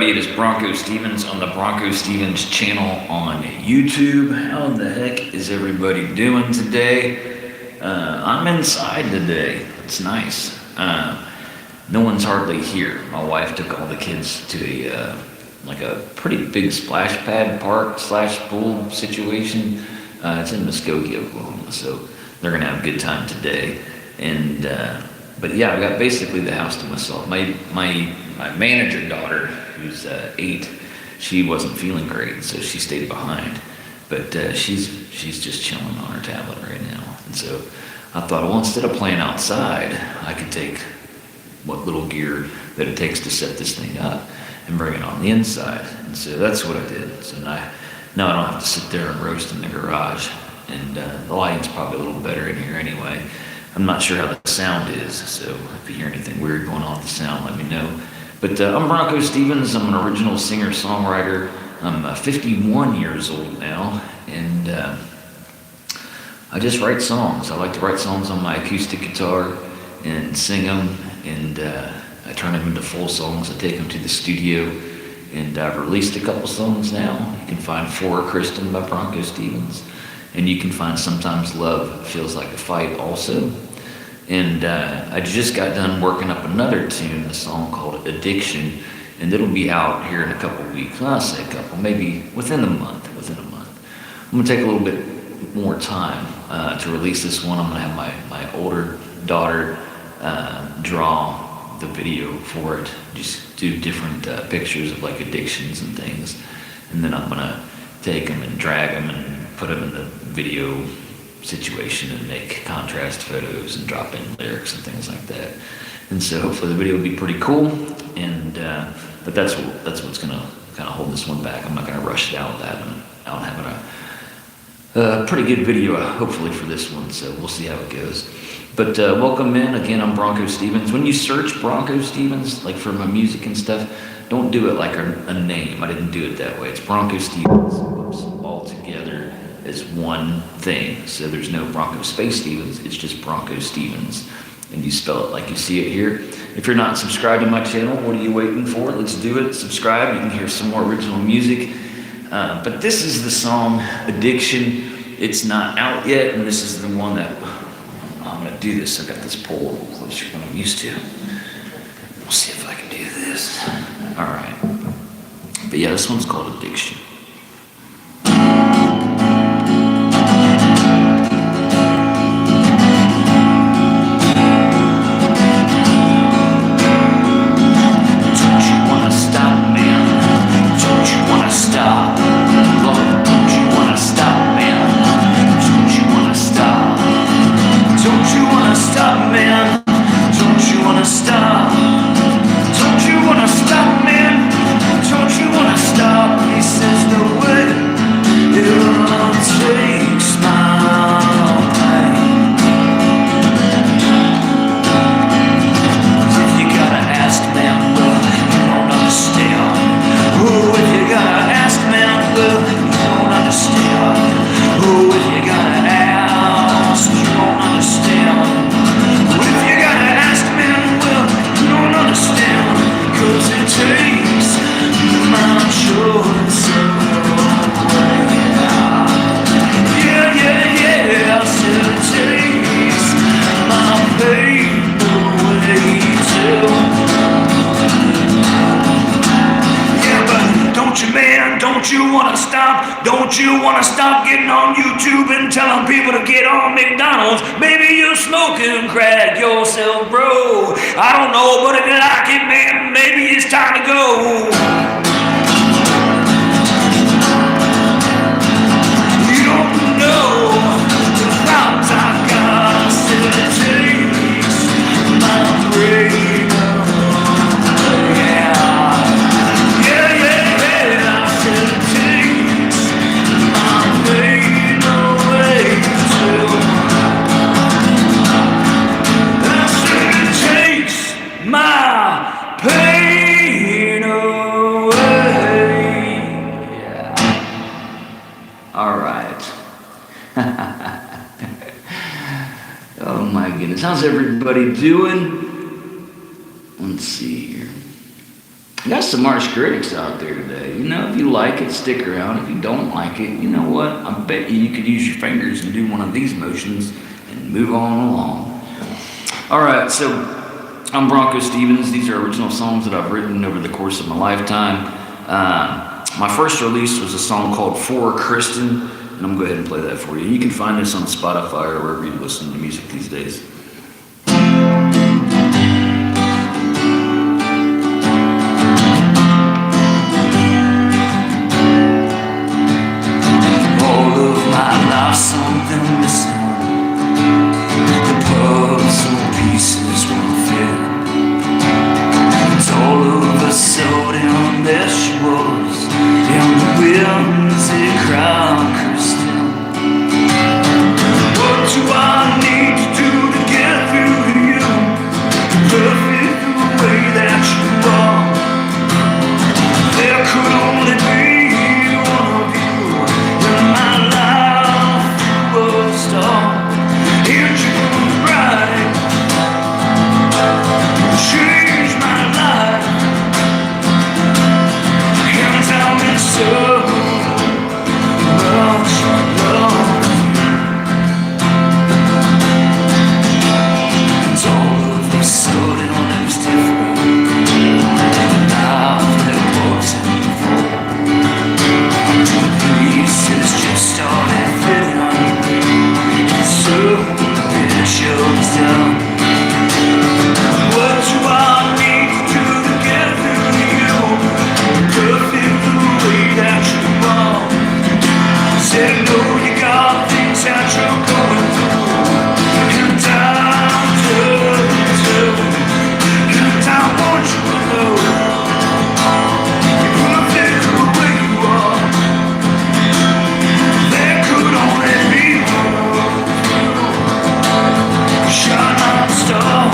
It is BroncoStevens on the BroncoStevens channel on YouTube. How the heck is everybody doing today? I'm inside today. It's nice. No one's hardly here. My wife took all the kids to a pretty big splash pad park slash pool situation. It's in Muskogee, Oklahoma, so they're gonna have a good time today. But yeah, I got basically the house to myself. My manager daughter, who's 8, she wasn't feeling great, so she stayed behind. But she's just chilling on her tablet right now. And so I thought, well, instead of playing outside, I could take what little gear that it takes to set this thing up and bring it on the inside. And so that's what I did. So now I don't have to sit there and roast in the garage. And the lighting's probably a little better in here anyway. I'm not sure how the sound is, so if you hear anything weird going on with the sound, let me know. But I'm BroncoStevens. I'm an original singer-songwriter. I'm 51 years old now, and I just write songs. I like to write songs on my acoustic guitar and sing them, and I turn them into full songs. I take them to the studio, and I've released a couple songs now. You can find For Kristen by BroncoStevens, and you can find Sometimes Love Feels Like a Fight also. And I just got done working up another tune, a song called Addiction, and it'll be out here in a couple weeks. Well, I'll say a couple, maybe within a month. I'm gonna take a little bit more time to release this one. I'm gonna have my older daughter draw the video for it, just do different pictures of like addictions and things. And then I'm gonna take them and drag them and put them in the video situation and make contrast photos and drop in lyrics and things like that. And so hopefully the video will be pretty cool. And but that's what's gonna kind of hold this one back. I'm not gonna rush it out having a pretty good video hopefully for this one. So we'll see how it goes. But welcome in again. I'm BroncoStevens. When you search BroncoStevens, like for my music and stuff, don't do it like a name. I didn't do it that way. It's BroncoStevens, all together as one thing. So there's no Bronco Space Stevens, it's just BroncoStevens. And you spell it like you see it here. If you're not subscribed to my channel, what are you waiting for? Let's do it. Subscribe. You can hear some more original music. But this is the song Addiction. It's not out yet, and this is the one that I'm gonna do this. I got this pole a little closer than I'm used to. We'll see if I can do this. All right. But yeah, this one's called Addiction. Don't you wanna stop getting on YouTube and telling people to get on McDonald's? Maybe you're smoking crack yourself, bro. I don't know, but if you like it, man, maybe it's time to go. You don't know the thoughts I've got, still it takes my brain. Oh my goodness, how's everybody doing? Let's see here. We got some harsh critics out there today. You know, if you like it, stick around. If you don't like it, you know what? I bet you could use your fingers and do one of these motions and move on along. All right, so I'm BroncoStevens. These are original songs that I've written over the course of my lifetime. My first release was a song called For Kristen, and I'm going to go ahead and play that for you. You can find this on Spotify or wherever you listen to music these days. Something missing. The puzzle pieces won't fit. It's all of a sudden there she was, in the whimsy crowd, Kristen. What do I need to do to get through to you? Perfect the way that you are. There could only be one of you in my life. Here's your bride, change my life. Can't tell me so much love. It's all of a sudden it was different. Now there wasn't before. The pieces just started fitting on. So it shows down. What do I need to do to get through to you? Perfect the way that you are. Said no, you got things that you're going through. And I'm and I want you to know you're perfect the way you are. There could only be one. Shining star,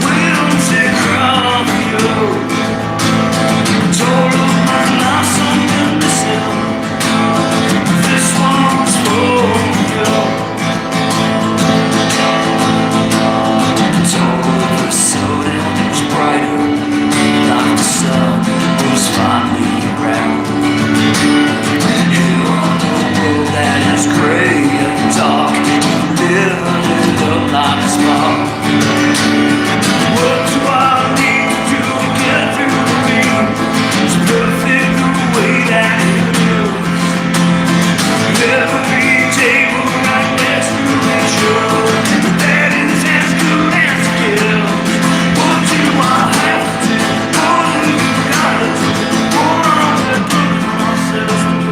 winds they crown you. Told of my life something missing. This one's for you. Told of a sudden it was brighter, like the sun was finally around. That is gray and dark, living it up like a spark. What do I need to do to get through to me? It's perfect the way that it is. Every table right next to each other, that is as good as it gets. What do I have to do? What do you gotta do? What am I putting myself through?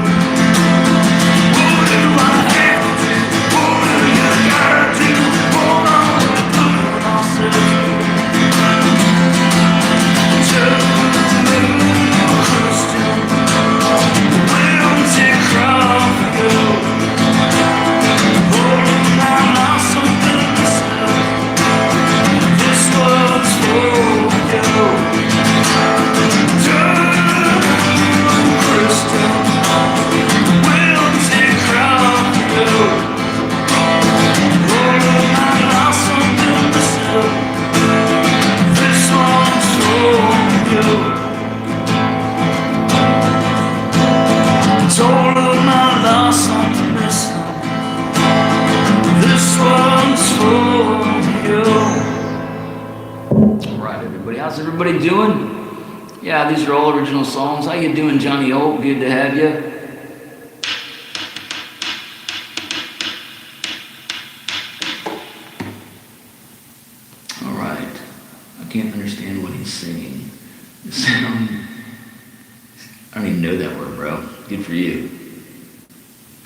How's everybody doing? Yeah, these are all original songs. How you doing, Johnny Old? Good to have you. All right. I can't understand what he's singing. The sound. I don't even know that word, bro. Good for you.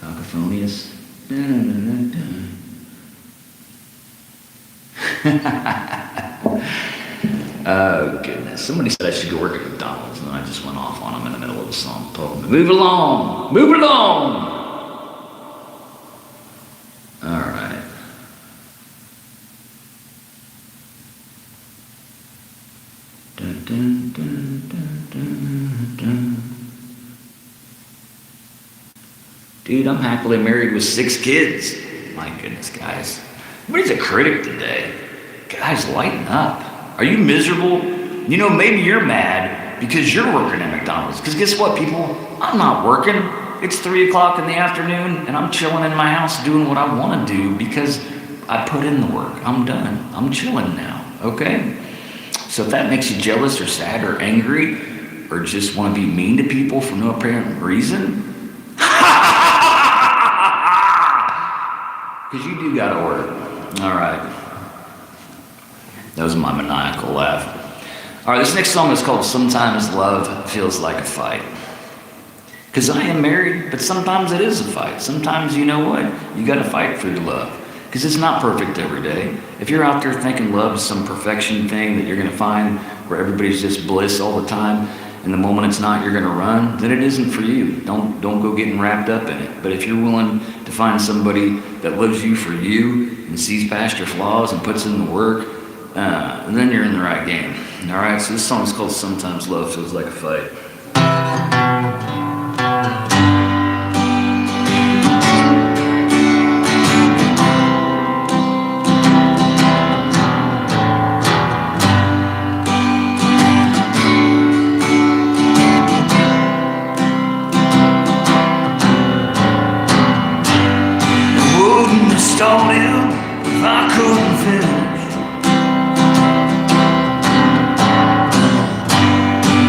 Cacophonious. Oh, goodness. Somebody said I should go work at McDonald's, and then I just went off on them in the middle of the song. Told them, move along! Move along! All right. Dun, dun, dun, dun, dun, dun. Dude, I'm happily married with 6 kids. My goodness, guys. Everybody's a critic today. Guys, lighten up. Are you miserable? You know, maybe you're mad because you're working at McDonald's. Because guess what, people? I'm not working. It's 3 o'clock in the afternoon, and I'm chilling in my house doing what I want to do because I put in the work. I'm done. I'm chilling now, okay? So if that makes you jealous or sad or angry or just want to be mean to people for no apparent reason, because you do got to work. All right. That was my maniacal laugh. All right, this next song is called Sometimes Love Feels Like a Fight. Because I am married, but sometimes it is a fight. Sometimes, you know what? You got to fight for your love. Because it's not perfect every day. If you're out there thinking love is some perfection thing that you're going to find where everybody's just bliss all the time, and the moment it's not, you're going to run, then it isn't for you. Don't go getting wrapped up in it. But if you're willing to find somebody that loves you for you and sees past your flaws and puts in the work, then you're in the right game. All right, so this song is called Sometimes Love Feels Like a Fight. Stalled him if I couldn't finish.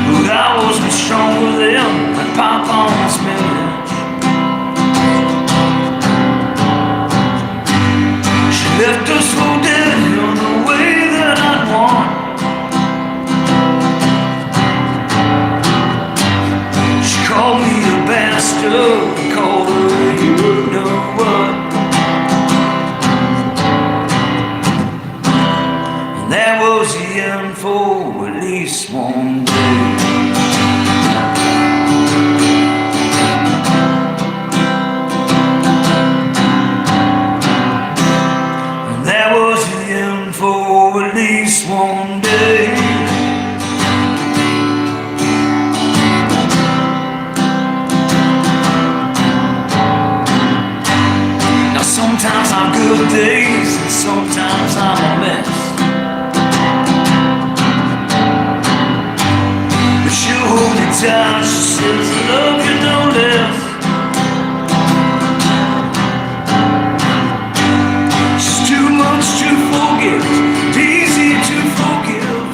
But I was much stronger than that pop on this minute. She left us for dead on the way that I'd want. She called me a bastard, called her you know what. That was the end for at least one day. And that was the end for at least one day. Now sometimes I'm good days and sometimes I'm a mess. Hold me tight, she says, love you no less. She's too much to forget, easy to forgive.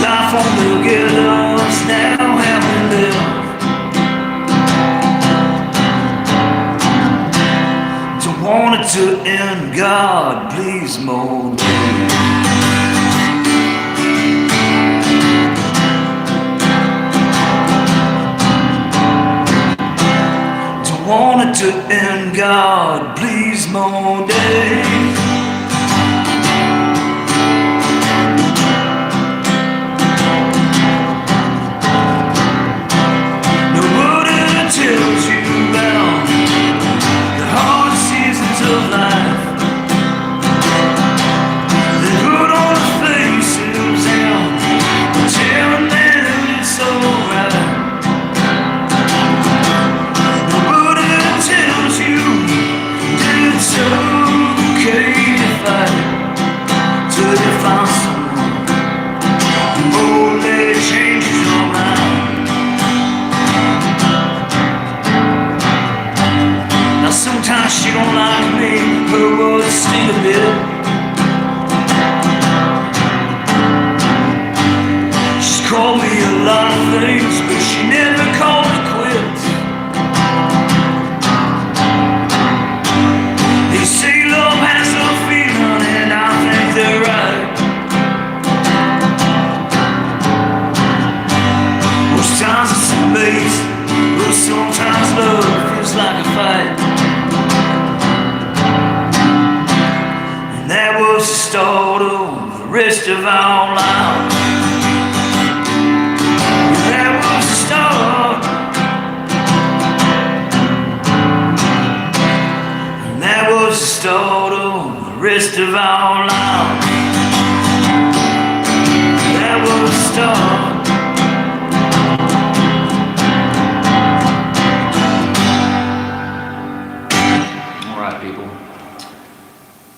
Life won't forget us now, how we live. Don't want it to end, God, please mold me. Want it to end, God, please, more days. Nobody tells you about the hard seasons of life. They put on the faces and telling them it's alright. It's okay to fight till you find someone who only changes your mind. Now sometimes she don't like me, her words sting a bit. She's called me a lot of things, but she never called me quits. They say love has a feeling, and I think they're right. Most times it's amazing, but sometimes love feels like a fight. And that was the start of the rest of our lives. That was the start. That was the start of the rest of our lives. That was the start. right, people.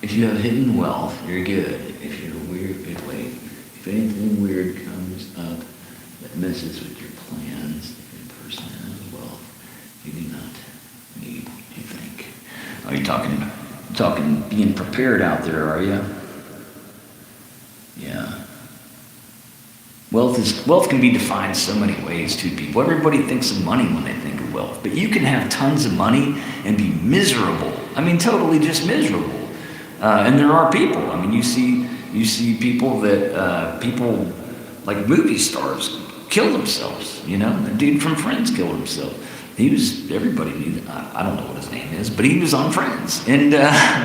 If you have hidden wealth, you're good. If you're weird, if anything weird comes up that messes with your plans, if your person has wealth, you do not need to think. Are you talking being prepared out there, are you? Yeah. Wealth can be defined so many ways to people. Everybody thinks of money when they think of wealth, but you can have tons of money and be miserable. I mean, totally just miserable. And there are people. I mean, you see people that people like movie stars kill themselves. You know, the dude from Friends killed himself. Everybody knew that. I don't know what his name is, but he was on Friends, and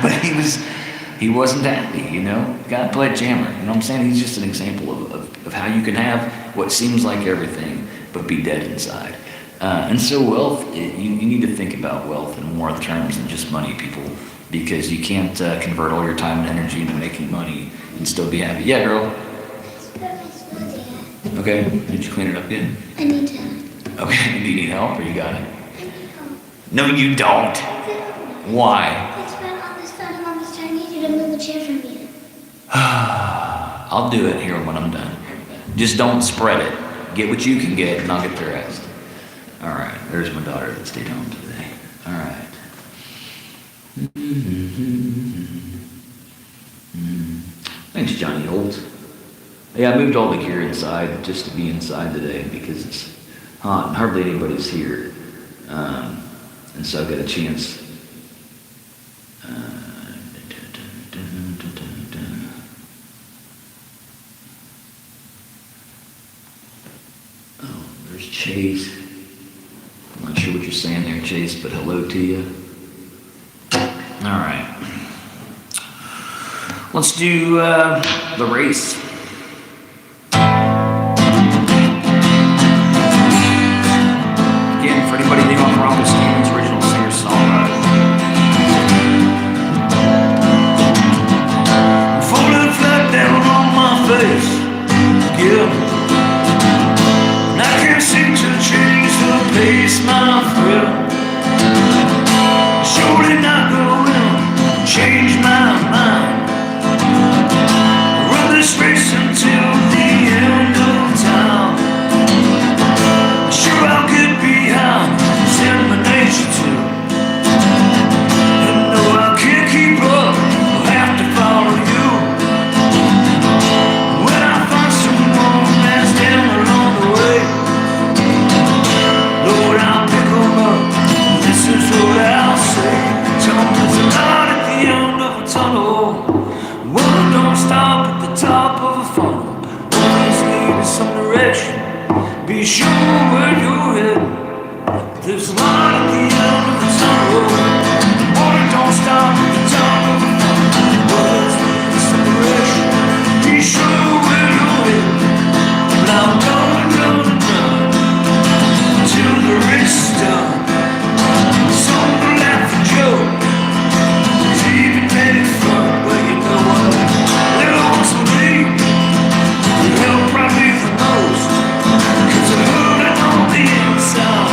but he wasn't happy. You know, guy played Jammer. You know what I'm saying? He's just an example of how you can have what seems like everything, but be dead inside. And so wealth, you need to think about wealth in more terms than just money, people, because you can't convert all your time and energy into making money and still be happy. Yeah, girl. Okay. Did you clean it up yet? I need to. Okay. Do you need help or you got it? I need help. No, you don't. Why? It's been on this phone and Mama's trying to need you to move the chair from me. I'll do it here when I'm done. Just don't spread it. Get what you can get and I'll get the rest. All right. There's my daughter that stayed home today. All right. Thanks, Johnny Holt. Yeah, I moved all the gear inside just to be inside today because it's hot and hardly anybody's here. And so I got a chance. Oh, there's Chase. I'm not sure what you're saying there, Chase, but hello to you. All right. Let's do the race. Again, for anybody new on BroncoStevens, original singer-songwriter. I'm falling flat down on my face. Yeah. And I can't seem to change the pace, my friend. Surely not gonna change my mind. Run this race until the end of time. Sure, I'll get behind. It's in my nature to. And no, I can't keep up. I'll have to follow you. When I find someone that's down along the way, Lord, I'll pick 'em up. This is what I'll say. Tell 'em there's a light at the end of a tunnel. One don't stop at the top of a funnel. Always need some direction. Be sure where you're headed. There's a light at the end of the tunnel. One don't stop at the top of a funnel. Always need some direction. Be sure where you're headed. But I'm gonna till the race is done. Some will laugh and joke. It's even made fun. Well, you know what? They'll also leave. They'll probably the most. 'Cause they're hurting on the inside.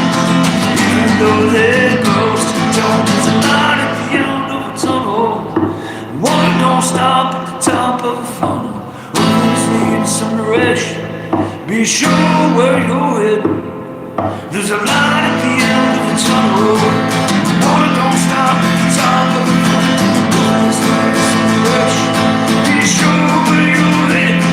Even though they're ghosts. Don't there's a light at the end of a tunnel. One don't stop at the top of a funnel. Always need some direction. Be sure where you're headed. There's a light at the end of the tunnel. One don't stop at the top of the funnel. Always need some direction. Be sure where you're headed.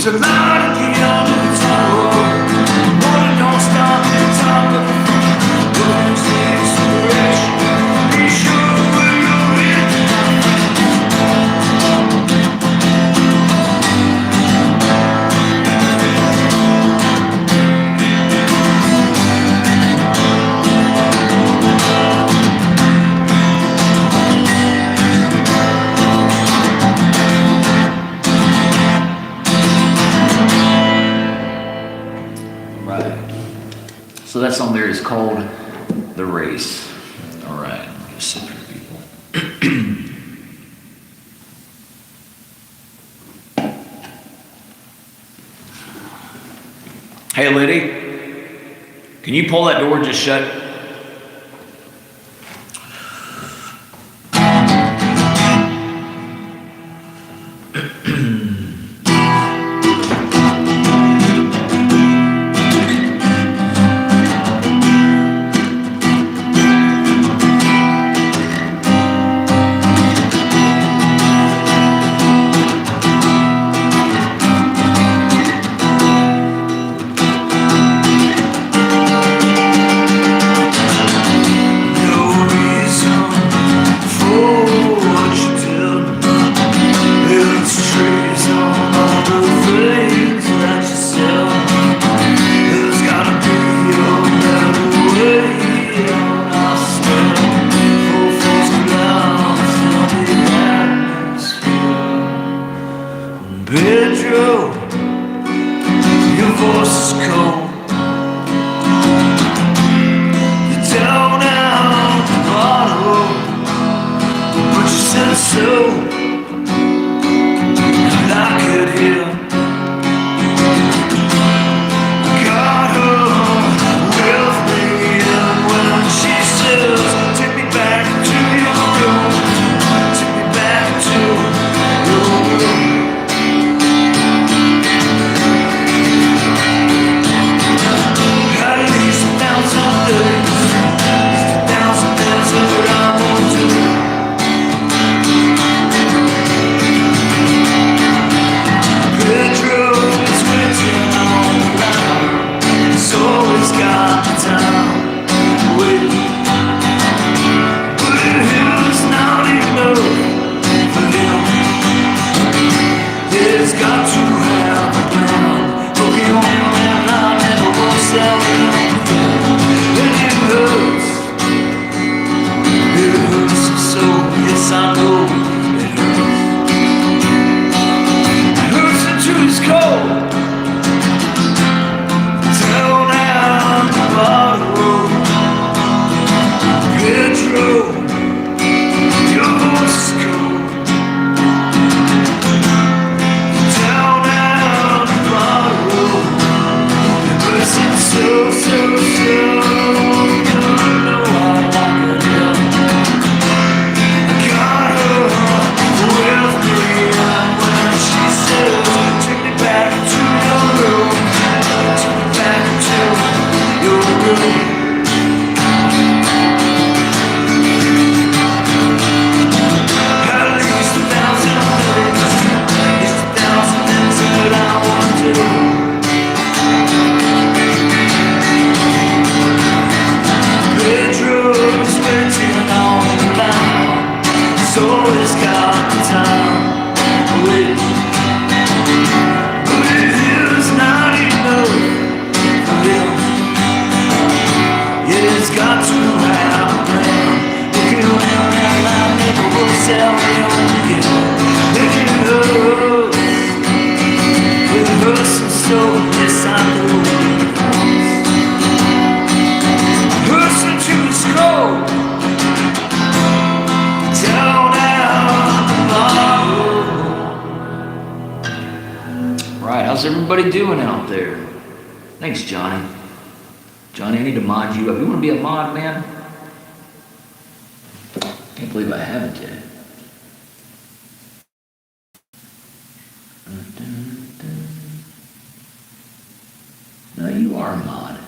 There's a lot of young tomorrow. Morning don't stop at the top of the phone. Lose the inspiration. Be sure when you're in. So that song there is called The Race. All right, let me just sit here, people. Hey, Liddy, can you pull that door just shut? Pedro, your voice is cold. You're down out the bottle, but you said so, and I could hear. Got her with me, and when she says, take me back to your room, take me back to your room. How's everybody doing out there? Thanks, Johnny. Johnny, I need to mod you up. You want to be a mod, man? Can't believe I haven't yet. No, you are a mod.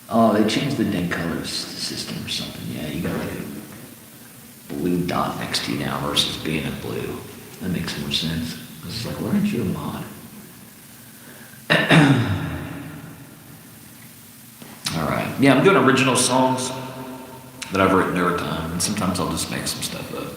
Oh, they changed the day colors system or something. Yeah, you got like a blue dot next to you now versus being a blue. That makes more sense. It's like, why aren't you a mod? All right. Yeah, I'm doing original songs that I've written over time, and sometimes I'll just make some stuff up.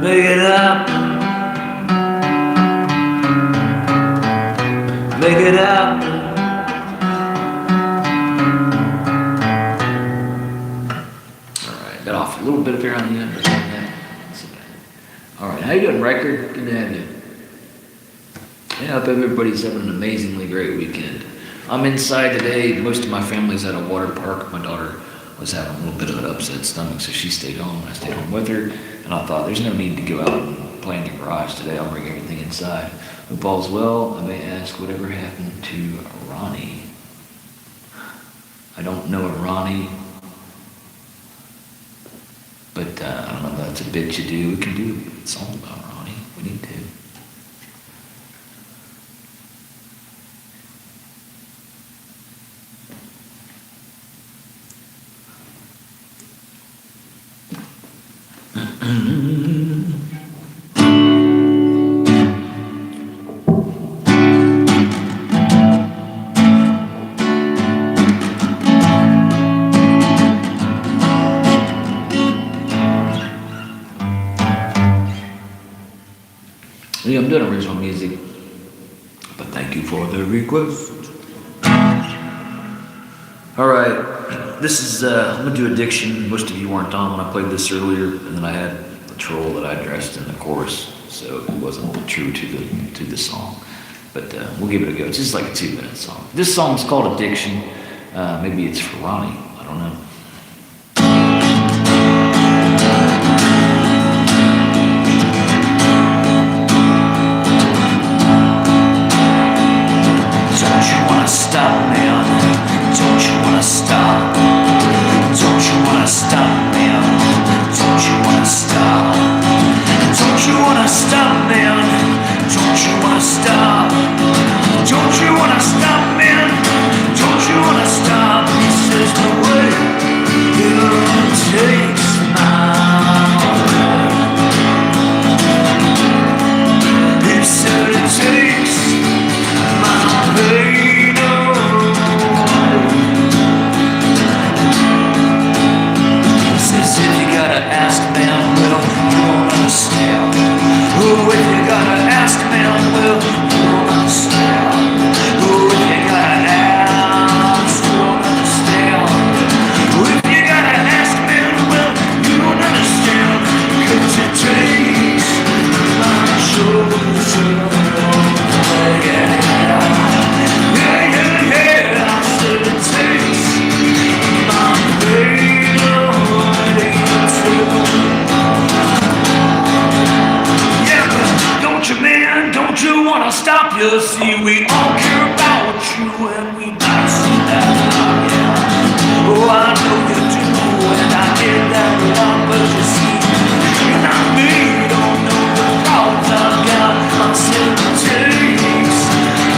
Make it up. Make it up. Alright, got off a little bit up here on the end. Alright, how you doing, Riker? Good to have you. Yeah, I hope everybody's having an amazingly great weekend. I'm inside today. Most of my family's at a water park. My daughter was having a little bit of an upset stomach, so she stayed home. I stayed home with her, and I thought there's no need to go out and play in the garage today. I'll bring everything inside. Hope all's well. I may ask whatever happened to Ronnie. I don't know a Ronnie, but I don't know if That's a bit you do. We can do a song about Ronnie. We need to. Yeah, I'm doing original music, but thank you for the request. All right, this is, I'm gonna do Addiction. Most of you weren't on when I played this earlier, and then I had the troll that I dressed in the chorus, so it wasn't true to the song. But we'll give it a go. It's just like a 2-minute song. This song's called Addiction. Maybe it's for Ronnie, I don't know. Stop, man. Don't you wanna stop? Don't you wanna stop, man? Don't you wanna stop? Don't you wanna stop, man? Don't you wanna stop? Don't you wanna stop, man? Don't you wanna stop? He says the way it takes my pain. He said it takes my pain. Ask man, well, you won't understand. Oh, if you gotta ask man, well, you won't understand. Oh, if you gotta ask, you won't understand. Oh, if you gotta ask man, well, you won't understand. 'Cause it takes my chosen way. Yeah, I said it takes my pain. Yeah, but don't you, man, don't you wanna stop? You see, we all care about you and we don't see that love, yeah. Oh, I know you do, and I get that a lot, but you see, you're not me, you don't know the problems I've got. I said it takes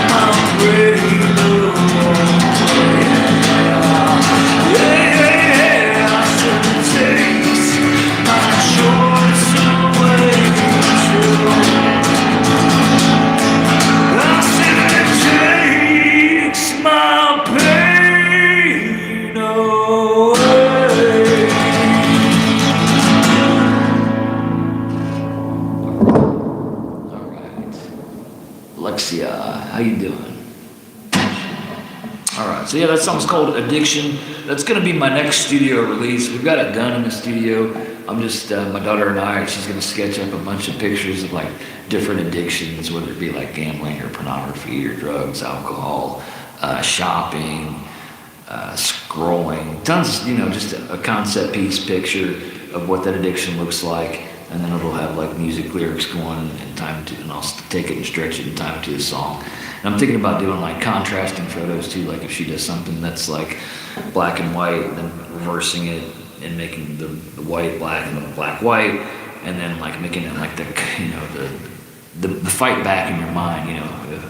my brain away. Yeah, I said it takes my choice away. I said it takes my pain away. All right. Alexia, how you doing? All right, so yeah, that song's called Addiction. That's gonna be my next studio release. We've got it done in the studio. I'm just, my daughter and I, she's gonna sketch up a bunch of pictures of like different addictions, whether it be like gambling or pornography or drugs, alcohol, shopping, scrolling, tons, just a concept piece picture of what that addiction looks like. And then it'll have like music lyrics going and time to, and I'll take it and stretch it and time to the song. And I'm thinking about doing like contrasting photos too, like if she does something that's like black and white, then reversing it and making the white black and the black white, and then like making it like the fight back in your mind,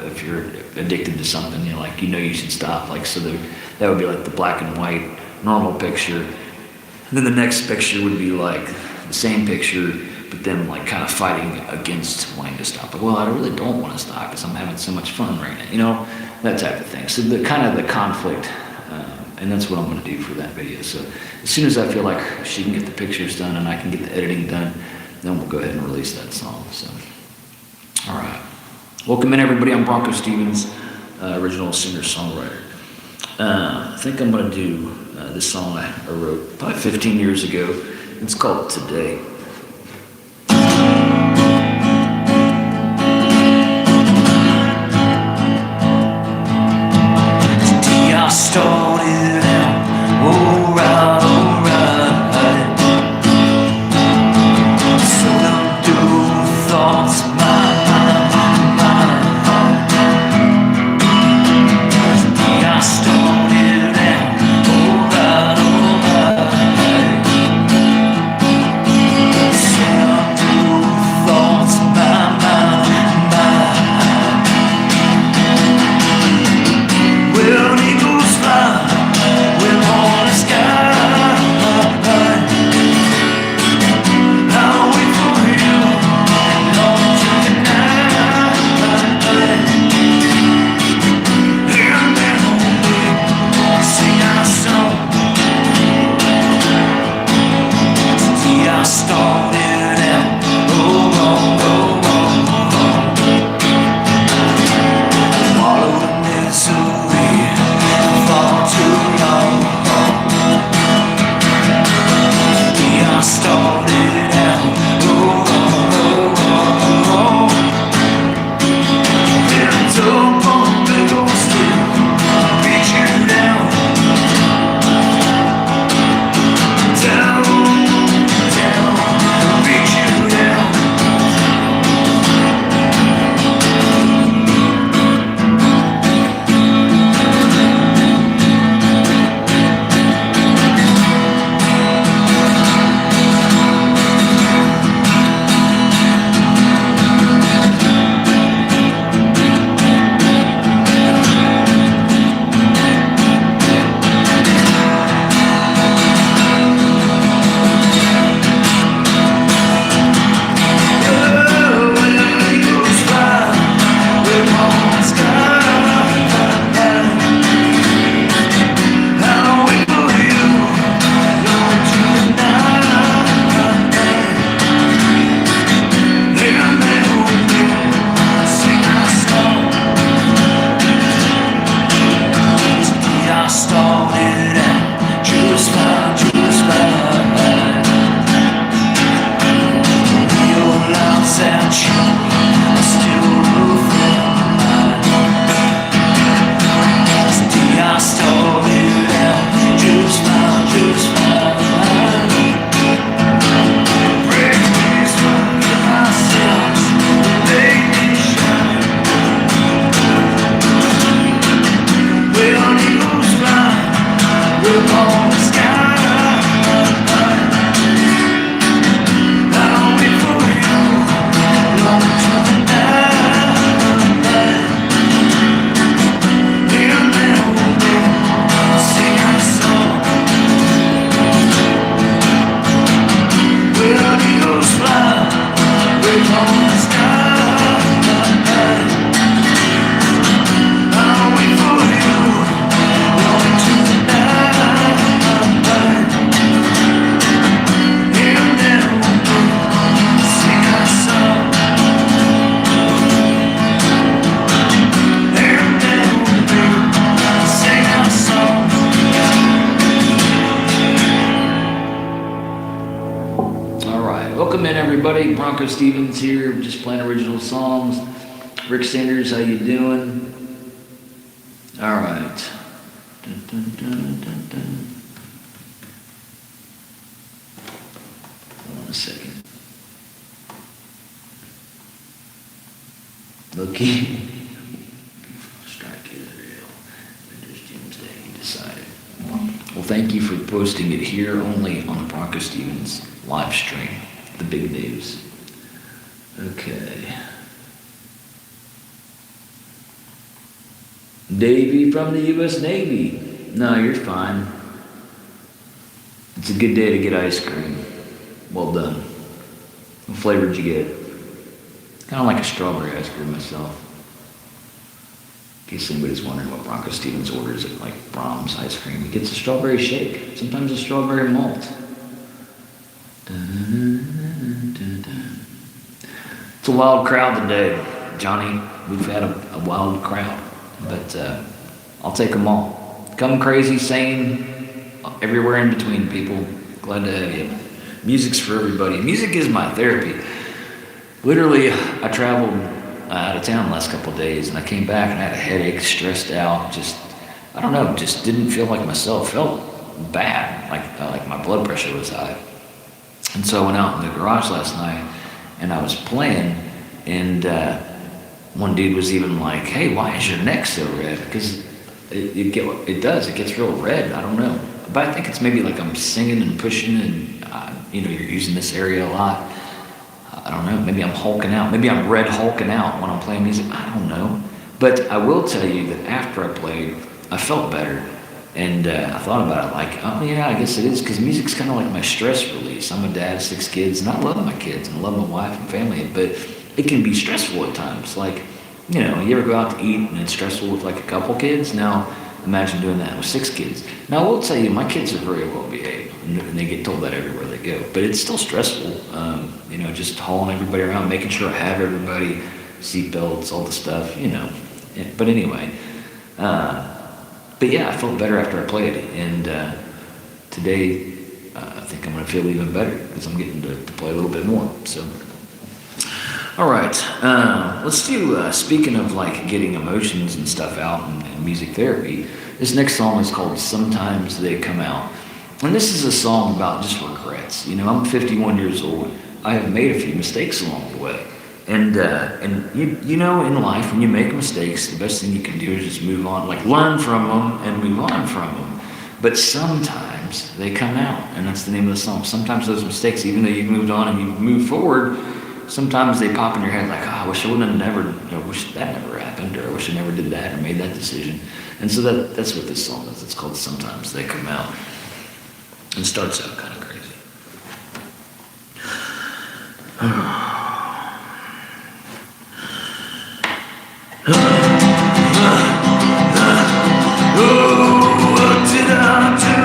if you're addicted to something, like you should stop, like so that would be like the black and white normal picture. And then the next picture would be like the same picture, but then like kind of fighting against wanting to stop. Like, well, I really don't want to stop because I'm having so much fun right now, that type of thing. So the kind of the conflict, and that's what I'm going to do for that video. So as soon as I feel like she can get the pictures done and I can get the editing done, then we'll go ahead and release that song. So, all right. Welcome in, everybody. I'm BroncoStevens, original singer-songwriter. I think I'm going to do this song I wrote probably 15 years ago. It's called Today. Today I started out alright. So don't do thoughts of mine. Today I started out alright. everybody. BroncoStevens here, just playing original songs. Rick Sanders, how you doing? All right. Dun, dun, dun, dun, dun. Hold on a second. Looking. Strike Israel. There's Doomsday, he decided. Well, thank you for posting it here only on the BroncoStevens live stream. The big news. Okay. Davey from the U.S. Navy. No, you're fine. It's a good day to get ice cream. Well done. What flavor did you get? Kind of like a strawberry ice cream myself. In case anybody's wondering what BroncoStevens orders at like Brahms ice cream. He gets a strawberry shake. Sometimes a strawberry malt. It's a wild crowd today, Johnny. We've had a wild crowd. But I'll take them all. Come crazy, sane, everywhere in between, people. Glad to have you. Music's for everybody. Music is my therapy. Literally, I traveled out of town the last couple of days, and I came back and I had a headache, stressed out, just didn't feel like myself. Felt bad, like my blood pressure was high. And so I went out in the garage last night, and I was playing, and one dude was even like, "Hey, why is your neck so red?" Because it gets real red. I don't know, but I think it's maybe like I'm singing and pushing, and you're using this area a lot. I don't know. Maybe I'm hulking out. Maybe I'm red hulking out when I'm playing music. I don't know. But I will tell you that after I played, I felt better, and I thought about it like, oh yeah, I guess it is, because music's kind of like my stress release. I'm a dad of 6 kids, and I love my kids, and I love my wife and family, but it can be stressful at times. Like, you ever go out to eat and it's stressful with like a couple kids? Now, imagine doing that with 6 kids. Now, I will tell you, my kids are very well behaved, and they get told that everywhere they go. But it's still stressful, just hauling everybody around, making sure I have everybody, seatbelts, all the stuff, But anyway, but yeah, I felt better after I played. And today, I think I'm going to feel even better because I'm getting to play a little bit more. So. All right, let's do, speaking of like getting emotions and stuff out and music therapy, this next song is called Sometimes They Come Out. And this is a song about just regrets. I'm 51 years old. I have made a few mistakes along the way. And in life, when you make mistakes, the best thing you can do is just move on, like learn from them and move on from them. But sometimes they come out, and that's the name of the song. Sometimes those mistakes, even though you've moved on and you've moved forward, sometimes they pop in your head like, oh, I wish I wouldn't have I wish that never happened, or I wish I never did that or made that decision. And so that's what this song is. It's called Sometimes They Come Out. And it starts out kind of crazy. What did I do?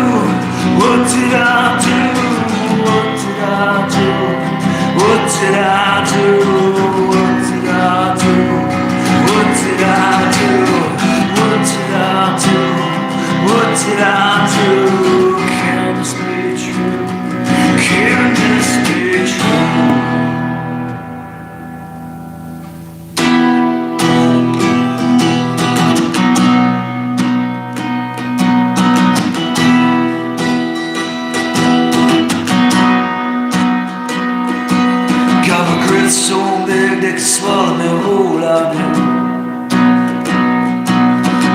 What did I do? What did I do? What did I do? What did I do? What did I do? What did I do? What did I do? Can this be true? Can this be true? So big they could swallow me whole, I knew.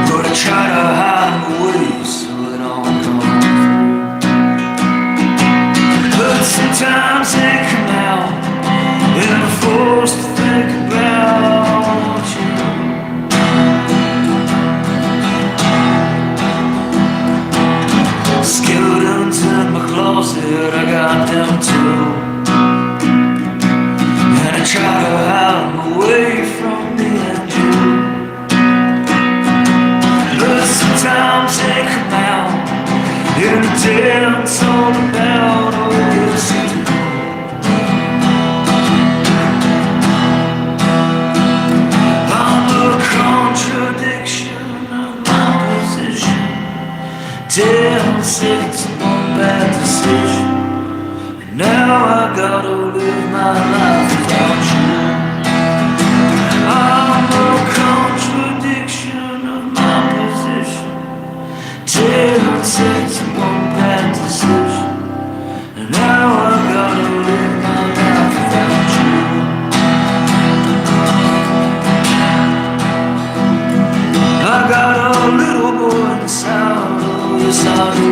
But I try to hide them away so they don't come through. But sometimes they come out, and I'm forced to think about you. Skeletons in my closet, I got them too. Try to hide them away from me and you. But sometimes they come out in the dance all about, oh yes you do. I'm a contradiction of my position. 10 seconds of one bad decision, and now I gotta live my life without you. I'm a contradiction of my position. 10 cents and one bad decision. And now I gotta live my life without you. I got a little boy inside, oh yes I do.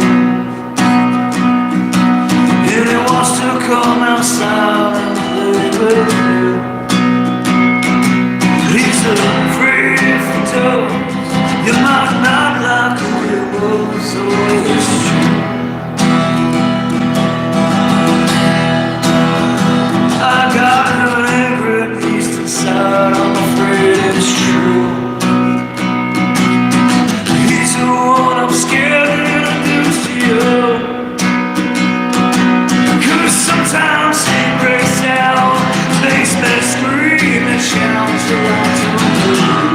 And he wants to come outside and play with you. He's afraid if he does, you might not like who he was, so it's true. I got an angry beast inside, I'm afraid it's true. He's the one I'm scared to introduce to you. 'Cause sometimes he breaks out, makes me scream and shout till I don't know.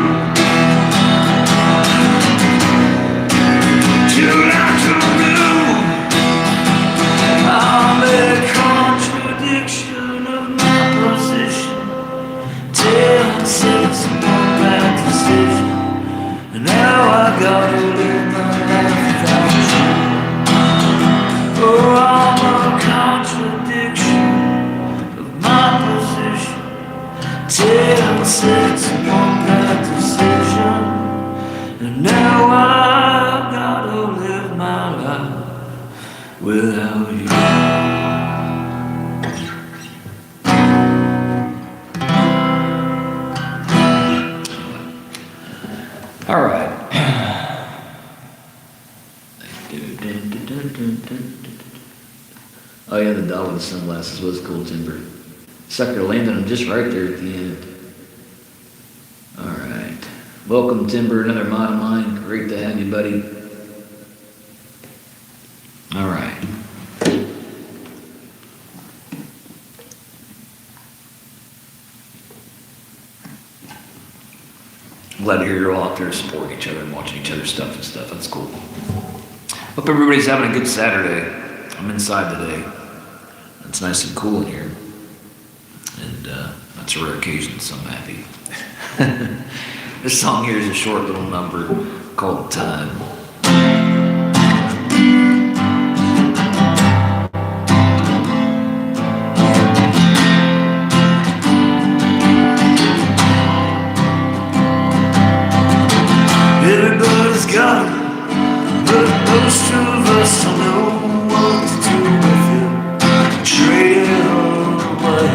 Till I don't know. I'm a contradiction of my position. 10 cents and one bad decision. And now I gotta live my life without you. Oh, I'm a contradiction of my position. 10 cents and one bad decision. And now I gotta live my life without you. All right. Oh yeah, the dog with the sunglasses was cool, Timber. Sucker landed him just right there at the end. All right. Welcome, Timber, another mod of mine. Great to have you, buddy. All right. I'm glad to hear you're all out there supporting each other and watching each other's stuff and stuff. That's cool. Hope everybody's having a good Saturday. I'm inside today. It's nice and cool in here. And that's a rare occasion, so I'm happy. This song here is a short little number called Time. Everybody's got it, but most of us don't know what to do with it. Trade it all away.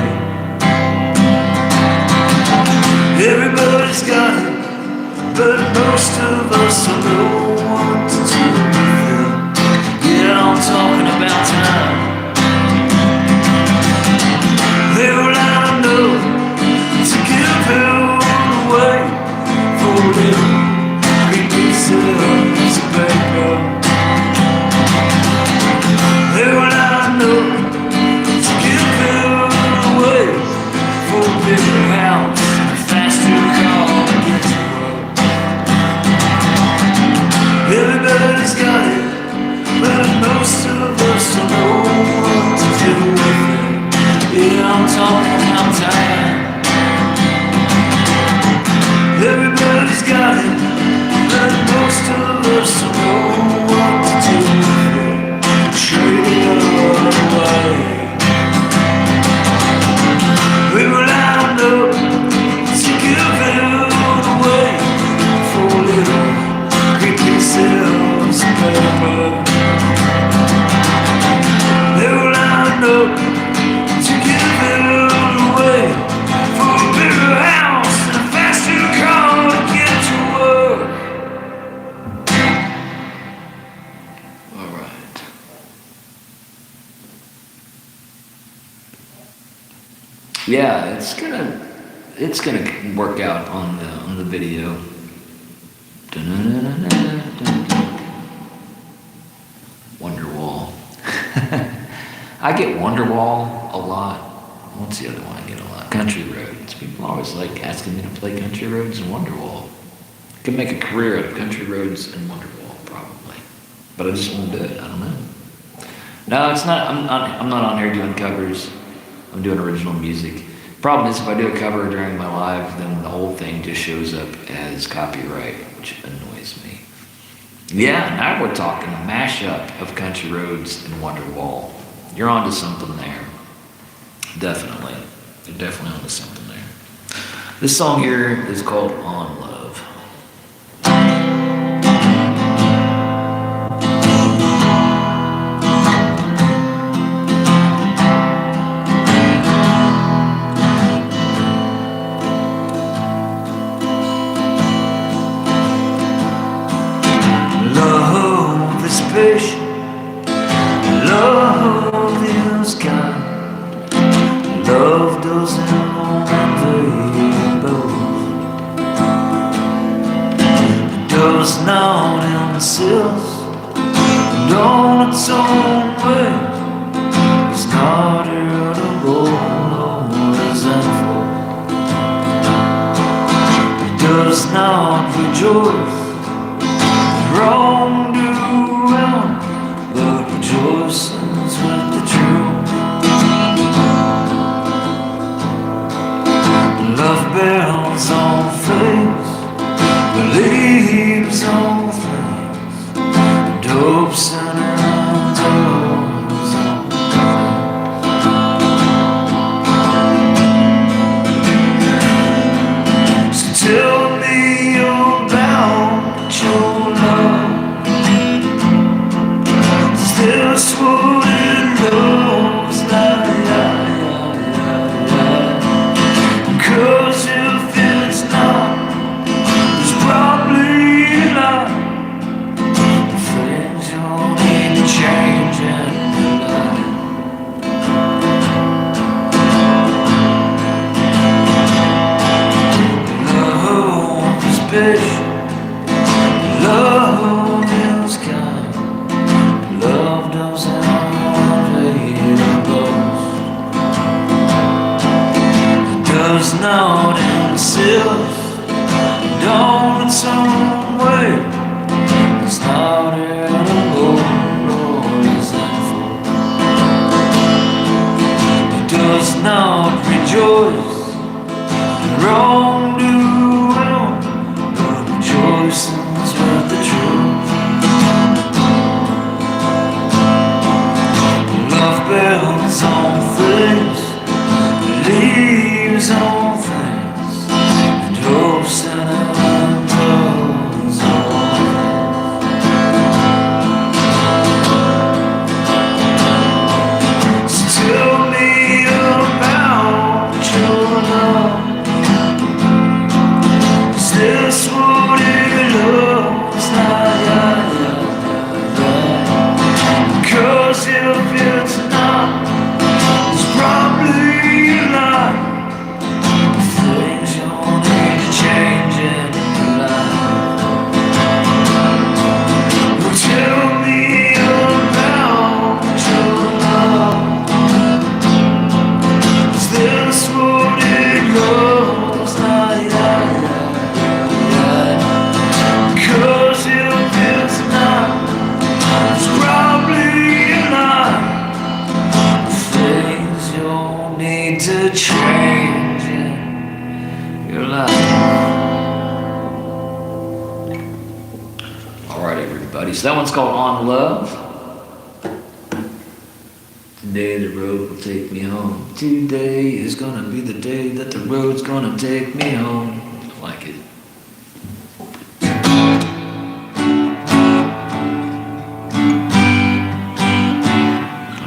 Everybody's got it, but most of us don't know what to do with it. Yeah, I'm talking about time. Well, I know to give it away for a little. Pieces of paper. Well, I know to give it away for a bigger house, a faster car to get to work. Everybody's got it, but most of us don't know what to do with it. Yeah, I'm talking about time. Everybody's got it, but most of us don't know what to do with it. Trade it all away. Well, I know to give it away for a little great pieces of paper. Well, I know to give it away for a bigger house and a faster car to get to work. All right. Yeah, it's gonna work out on the video. Wonderwall. I get Wonderwall a lot. What's the other one I get a lot? Country Roads. People always like asking me to play Country Roads and Wonderwall. I could make a career out of Country Roads and Wonderwall, probably. But I just won't do it. I don't know. No, it's not. I'm not on here doing covers. I'm doing original music. Problem is, if I do a cover during my live, then the whole thing just shows up as copyright, which annoys me. Yeah, now we're talking a mashup of Country Roads and Wonderwall. You're onto something there. Definitely. You're definitely onto something there. This song here is called On Love. Love is patient, love is kind. Love doesn't want labels, does not insist, and on its own way, it's not irritable or resentful. It does not rejoice wrongdoing, but rejoices with the truth. Love bears all things, believes all things, and hopes and endures all things. So tell me about your love. Is this what it looks like? 'Cause if it's not, it's probably not. Things you'll need to change in your life. Love is patient, love is kind. Love doesn't does not insist, and on its own way, it's not irritable or resentful. It does not rejoice in wrongdoing, but rejoices with the truth. Love bears all things, believes all things, and hopes and endures all things. So tell me about your love. Is this what it looks like? 'Cause if it's not, it's probably not. Things you'll need to change in your life. Well, tell me about your love. Is this what it looks like? 'Cause if it's not, it's probably not. Things you'll need to change in your life. All right, everybody. So that one's called On Love. Today the road will take me home. Today is gonna be the day that the road's gonna take me home. I like it. I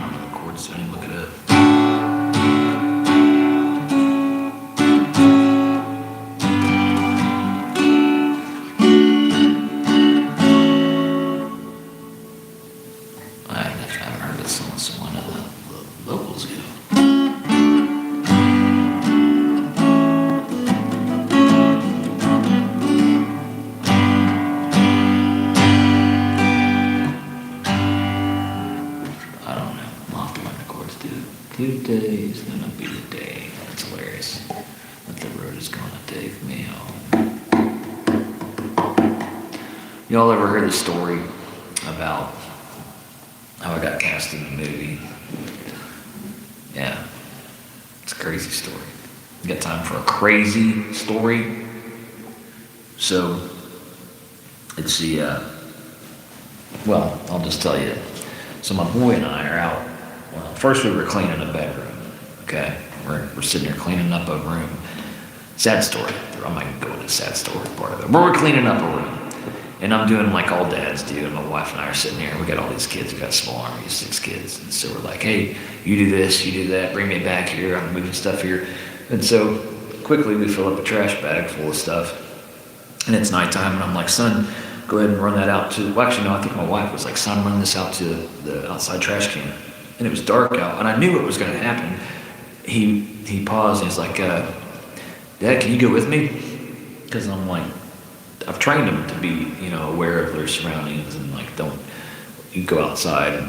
don't know the chords, so I didn't look it up. I haven't heard this song, so I know the vocals go. I don't know. I'll have to learn the chords too. Today is gonna be the day. That's hilarious. That the road is gonna take me home. Y'all ever heard the story about how I got cast in the movie? Yeah. a crazy story. You got time for a crazy story? So, it's well, I'll just tell you. So my boy and I are out. Well, first we were cleaning a bedroom, okay? We're sitting there cleaning up a room. Sad story. I'm not going to go into the sad story part of it. But we're cleaning up a room. And I'm doing like all dads do. And my wife and I are sitting here. We got all these kids. We got a small army of 6 kids. And so we're like, hey, you do this, you do that. Bring me back here. I'm moving stuff here. And so quickly we fill up a trash bag full of stuff. And it's nighttime. And I'm like, son, go ahead and run that out to, well, actually, no, I think my wife was like, son, run this out to the outside trash can. And it was dark out. And I knew it was going to happen. He paused and he's like, Dad, can you go with me? Because I'm like, I've trained them to be, aware of their surroundings and like, you go outside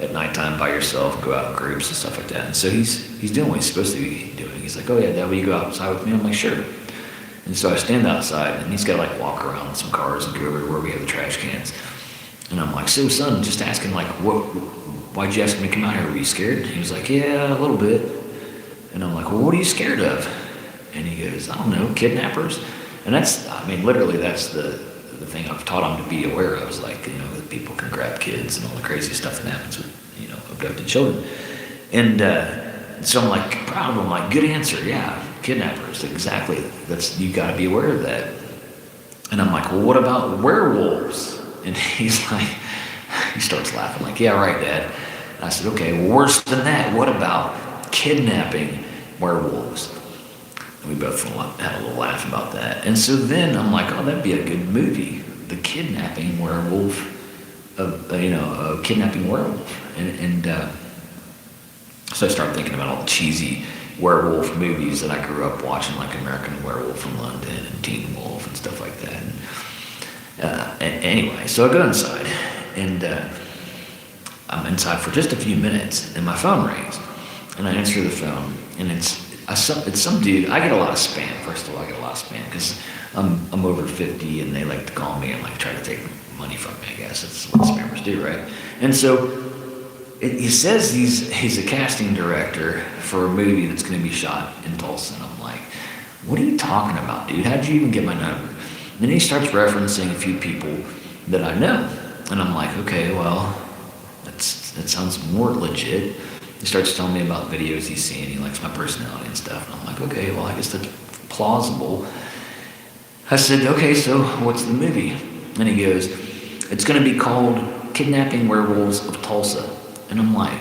at nighttime by yourself, go out in groups and stuff like that. And so he's doing what he's supposed to be doing. He's like, oh yeah, Dad, will you go outside with me? I'm like, sure. And so I stand outside and he's got to like walk around some cars and go over to where we have the trash cans. And I'm like, so son, just asking like, why'd you ask me to come out here? Were you scared? And he was like, yeah, a little bit. And I'm like, well, what are you scared of? And he goes, I don't know, kidnappers. And literally that's the thing I've taught him to be aware of is like, that people can grab kids and all the crazy stuff that happens with, abducted children. And so I'm like, proud of him, like, good answer, yeah, kidnappers, exactly. You got to be aware of that. And I'm like, well, what about werewolves? And he's like, he starts laughing, like, yeah, right, Dad. And I said, okay, well, worse than that, what about kidnapping werewolves? And we both had a little laugh about that. And so then I'm like, oh, that'd be a good movie, The Kidnapping Werewolf, a kidnapping werewolf. And so I started thinking about all the cheesy werewolf movies that I grew up watching, like American Werewolf from London and Teen Wolf and stuff like that. And anyway, so I go inside, and I'm inside for just a few minutes, and my phone rings, and I answer the phone, and it's some dude. I get a lot of spam. First of all, I get a lot of spam because I'm over 50, and they like to call me and like try to take money from me. I guess that's what spammers do, right? And so he says he's a casting director for a movie that's going to be shot in Tulsa. And I'm like, what are you talking about, dude? How'd you even get my number? And then he starts referencing a few people that I know, and I'm like, okay, well, that sounds more legit. He starts telling me about videos he's seen. He likes my personality and stuff. And I'm like, okay, well, I guess that's plausible. I said, okay, so what's the movie? And he goes, it's going to be called Kidnapping Werewolves of Tulsa. And I'm like,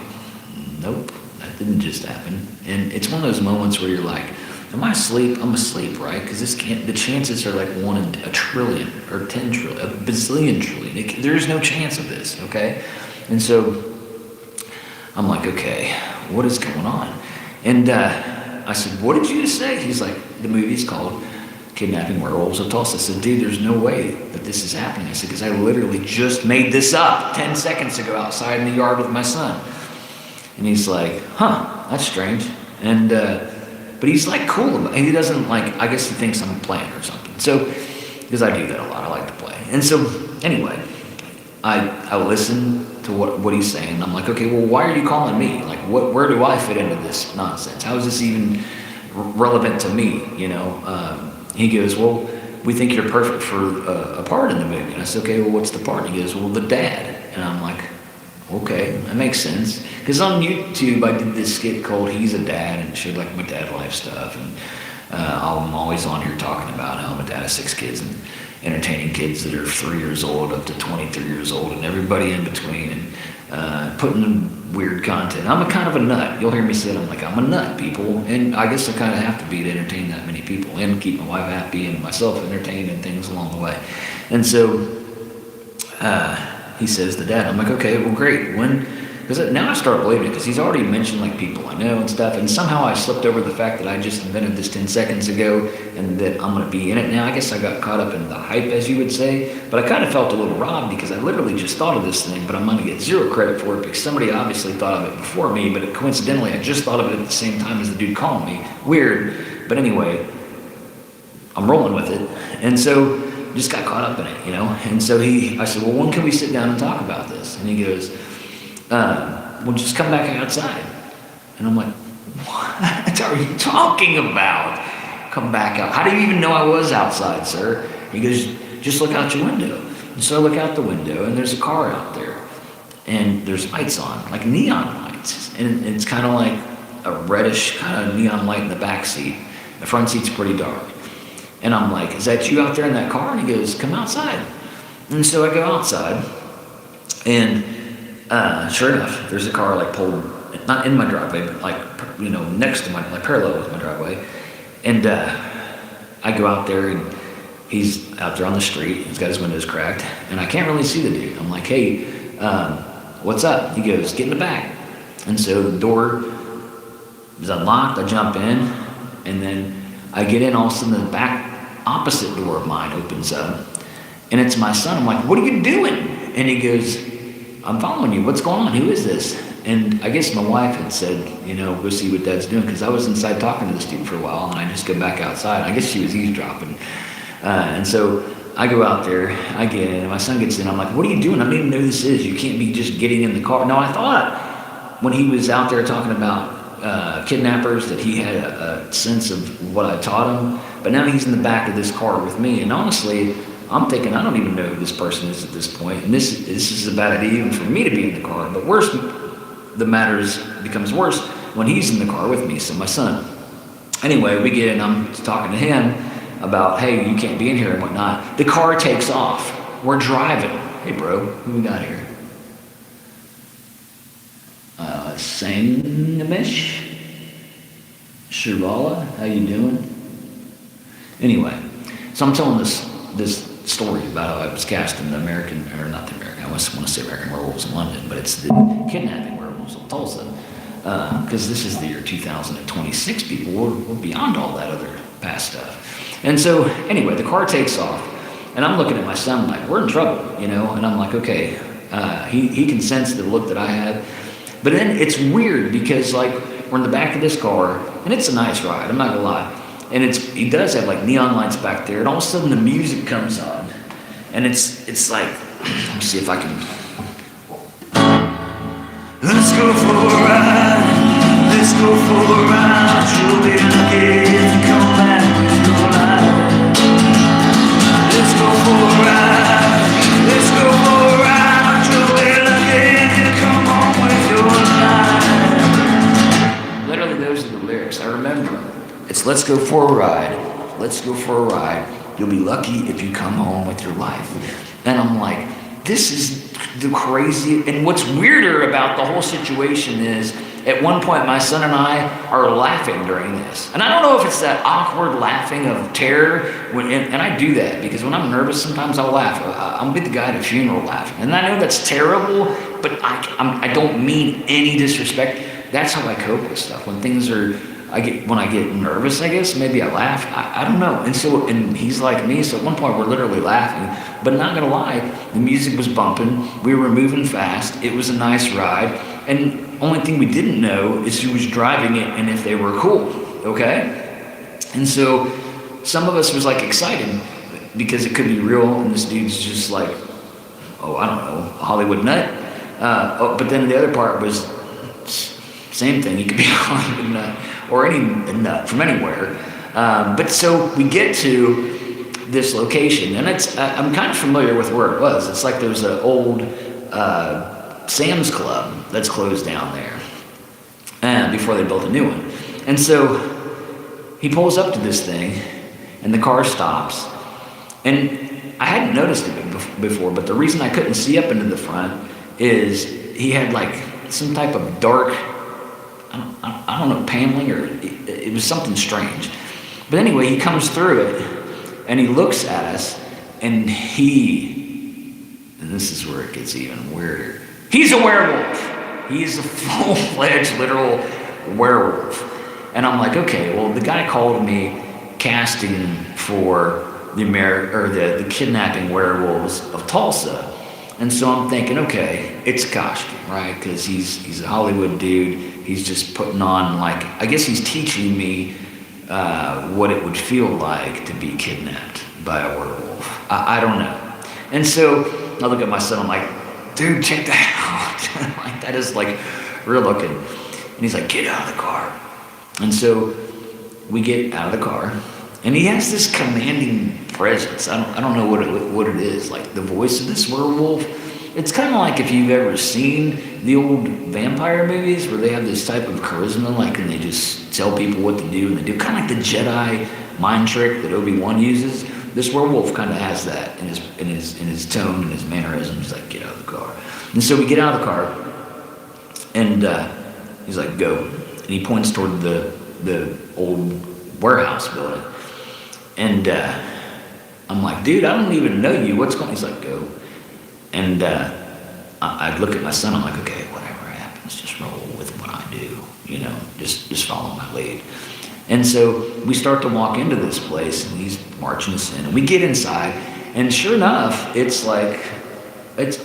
nope, that didn't just happen. And it's one of those moments where you're like, am I asleep? I'm asleep, right? Because the chances are like 1 in a trillion or 10 trillion, a bazillion trillion. There's no chance of this, okay? And so I'm like, okay, what is going on? And I said, what did you just say? He's like, the movie's called Kidnapping Werewolves of Tulsa. I said, dude, there's no way that this is happening. I said, because I literally just made this up 10 seconds ago outside in the yard with my son. And he's like, huh, that's strange. And but he's like cool about it. He doesn't like, I guess he thinks I'm playing or something. So, because I do that a lot, I like to play. And so, anyway, I listen to what he's saying. I'm like, okay, well, why are you calling me? Like, where do I fit into this nonsense? How is this even relevant to me? He goes, well, we think you're perfect for a part in the movie. And I said, okay, well, what's the part? And he goes, well, the dad. And I'm like, okay, that makes sense. Because on YouTube, I did this skit called He's a Dad, and showed like my dad life stuff. And I'm always on here talking about how I'm a dad of 6 kids and entertaining kids that are 3 years old up to 23 years old and everybody in between, and putting in weird content. I'm a kind of a nut. You'll hear me say it. I'm a nut, people. And I guess I kind of have to be to entertain that many people and keep my wife happy and myself entertained and things along the way. And so he says the dad. I'm like, okay, well, great. Because now I start believing it, because he's already mentioned like people I know and stuff, and somehow I slipped over the fact that I just invented this 10 seconds ago and that I'm going to be in it now. I guess I got caught up in the hype, as you would say, but I kind of felt a little robbed because I literally just thought of this thing, but I'm going to get 0 credit for it because somebody obviously thought of it before me, but coincidentally I just thought of it at the same time as the dude calling me. Weird, but anyway, I'm rolling with it, and so just got caught up in it, and so I said, well, when can we sit down and talk about this? And he goes, well, just come back outside. And I'm like, What are you talking about? Come back out. How do you even know I was outside, sir? He goes, just look out your window. And so I look out the window, and there's a car out there. And there's lights on, like neon lights. And it's kind of like a reddish kind of neon light in the back seat. The front seat's pretty dark. And I'm like, is that you out there in that car? And he goes, come outside. And so I go outside, and sure enough, there's a car like pulled, not in my driveway, but like, you know, next to my, like parallel with my driveway. And I go out there, and he's out there on the street. He's got his windows cracked, and I can't really see the dude. I'm like, hey, what's up? He goes, get in the back. And so the door is unlocked. I jump in, and then I get in. All of a sudden, the back opposite door of mine opens up, and it's my son. I'm like, what are you doing? And he goes, I'm following you. What's going on? Who is this? And I guess my wife had said, you know, go see what Dad's doing, because I was inside talking to this dude for a while, and I just go back outside. I guess she was eavesdropping. And so I go out there, I get in, and my son gets in. I'm like, what are you doing? I don't even know who this is. You can't be just getting in the car. No, I thought when he was out there talking about kidnappers that he had a sense of what I taught him. But now he's in the back of this car with me. And honestly, I'm thinking, I don't even know who this person is at this point. And this is a bad idea even for me to be in the car. But worse, the matter becomes worse when he's in the car with me, so my son. Anyway, we get in, I'm talking to him about, hey, you can't be in here and whatnot. The car takes off. We're driving. Hey, bro, who we got here? Sangamish? Shivala, how you doing? Anyway, so I'm telling this story about how I was cast in the American, or not the American, I want to say American Werewolves in London, but it's the kidnapping werewolves of Tulsa. Because this is the year 2026, people. We're beyond all that other past stuff. And so, anyway, the car takes off, and I'm looking at my son like, we're in trouble, you know? And I'm like, okay, he can sense the look that I had. But then it's weird because, like, we're in the back of this car, and it's a nice ride, I'm not gonna lie. And he does have, like, neon lights back there, and all of a sudden the music comes on. And it's like, let me see if I can... Let's go for a ride. Let's go for a ride. You'll be lucky if you come back with your life. Let's go for a ride. Let's go for a ride. You'll be lucky if you come home with your life. Literally, those are the lyrics. I remember. It's let's go for a ride. Let's go for a ride. You'll be lucky if you come home with your life. And I'm like, this is the crazy, and what's weirder about the whole situation is, at one point my son and I are laughing during this. And I don't know if it's that awkward laughing of terror, and I do that, because when I'm nervous sometimes I'll laugh. I'll be the guy at a funeral laughing. And I know that's terrible, but I don't mean any disrespect. That's how I cope with stuff. When things are, when I get nervous, I guess, maybe I laugh. I don't know. And he's like me, so at one point we're literally laughing. But not gonna lie, the music was bumping, we were moving fast, it was a nice ride, and only thing we didn't know is who was driving it and if they were cool, okay? And so some of us was like excited because it could be real, and this dude's just like, oh, I don't know, a Hollywood nut. But then the other part was, same thing, he could be a Hollywood nut, or any nut from anywhere. But so we get to this location, and I'm kind of familiar with where it was. It's like there's an old Sam's Club that's closed down there before they built a new one. And so he pulls up to this thing, and the car stops. And I hadn't noticed it before, but the reason I couldn't see up into the front is he had like some type of dark, I don't know, paneling, or it was something strange. But anyway, he comes through it, and he looks at us, and this is where it gets even weirder. He's a werewolf. He's a full-fledged, literal werewolf. And I'm like, okay, well, the guy called me casting for the kidnapping werewolves of Tulsa. And so I'm thinking, okay, it's a costume, right? Because he's a Hollywood dude. He's just putting on, like, I guess he's teaching me what it would feel like to be kidnapped by a werewolf. I don't know. And so I look at my son, I'm like, dude, check that out. Like, that is like real looking. And he's like, get out of the car. And so we get out of the car, and he has this commanding presence. I don't know what it is. Like the voice of this werewolf. It's kind of like if you've ever seen the old vampire movies where they have this type of charisma, like, and they just tell people what to do, and they do kind of like the Jedi mind trick that Obi-Wan uses. This werewolf kind of has that in his tone and his mannerisms. He's like, get out of the car. And so we get out of the car, and he's like, go. And he points toward the old warehouse building. And I'm like, dude, I don't even know you. What's going on? He's like, go. And I look at my son, I'm like, okay, whatever happens, just roll with what I do, just follow my lead. And so we start to walk into this place, and he's marching us in, and we get inside, and sure enough, it's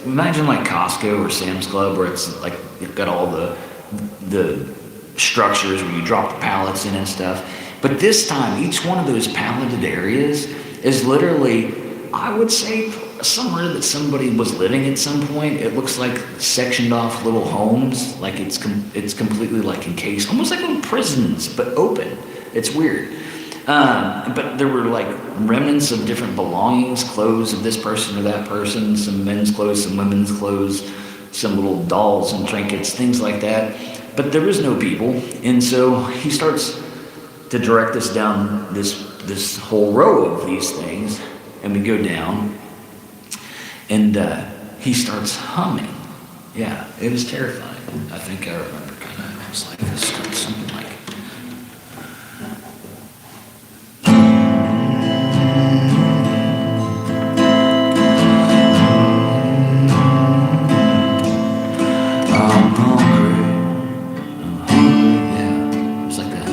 imagine like Costco or Sam's Club, where it's like, you've got all the structures where you drop the pallets in and stuff. But this time, each one of those palleted areas is literally, I would say, somewhere that somebody was living at some point. It looks like sectioned off little homes, like it's completely like encased, almost like little prisons, but open. It's weird. But there were like remnants of different belongings, clothes of this person or that person, some men's clothes, some women's clothes, some little dolls and trinkets, things like that. But there was no people, and so he starts to direct us down this whole row of these things, and we go down. And he starts humming. Yeah, it was terrifying. I think I remember kind of, it was like this, something like. I'm hungry, yeah, it was like that.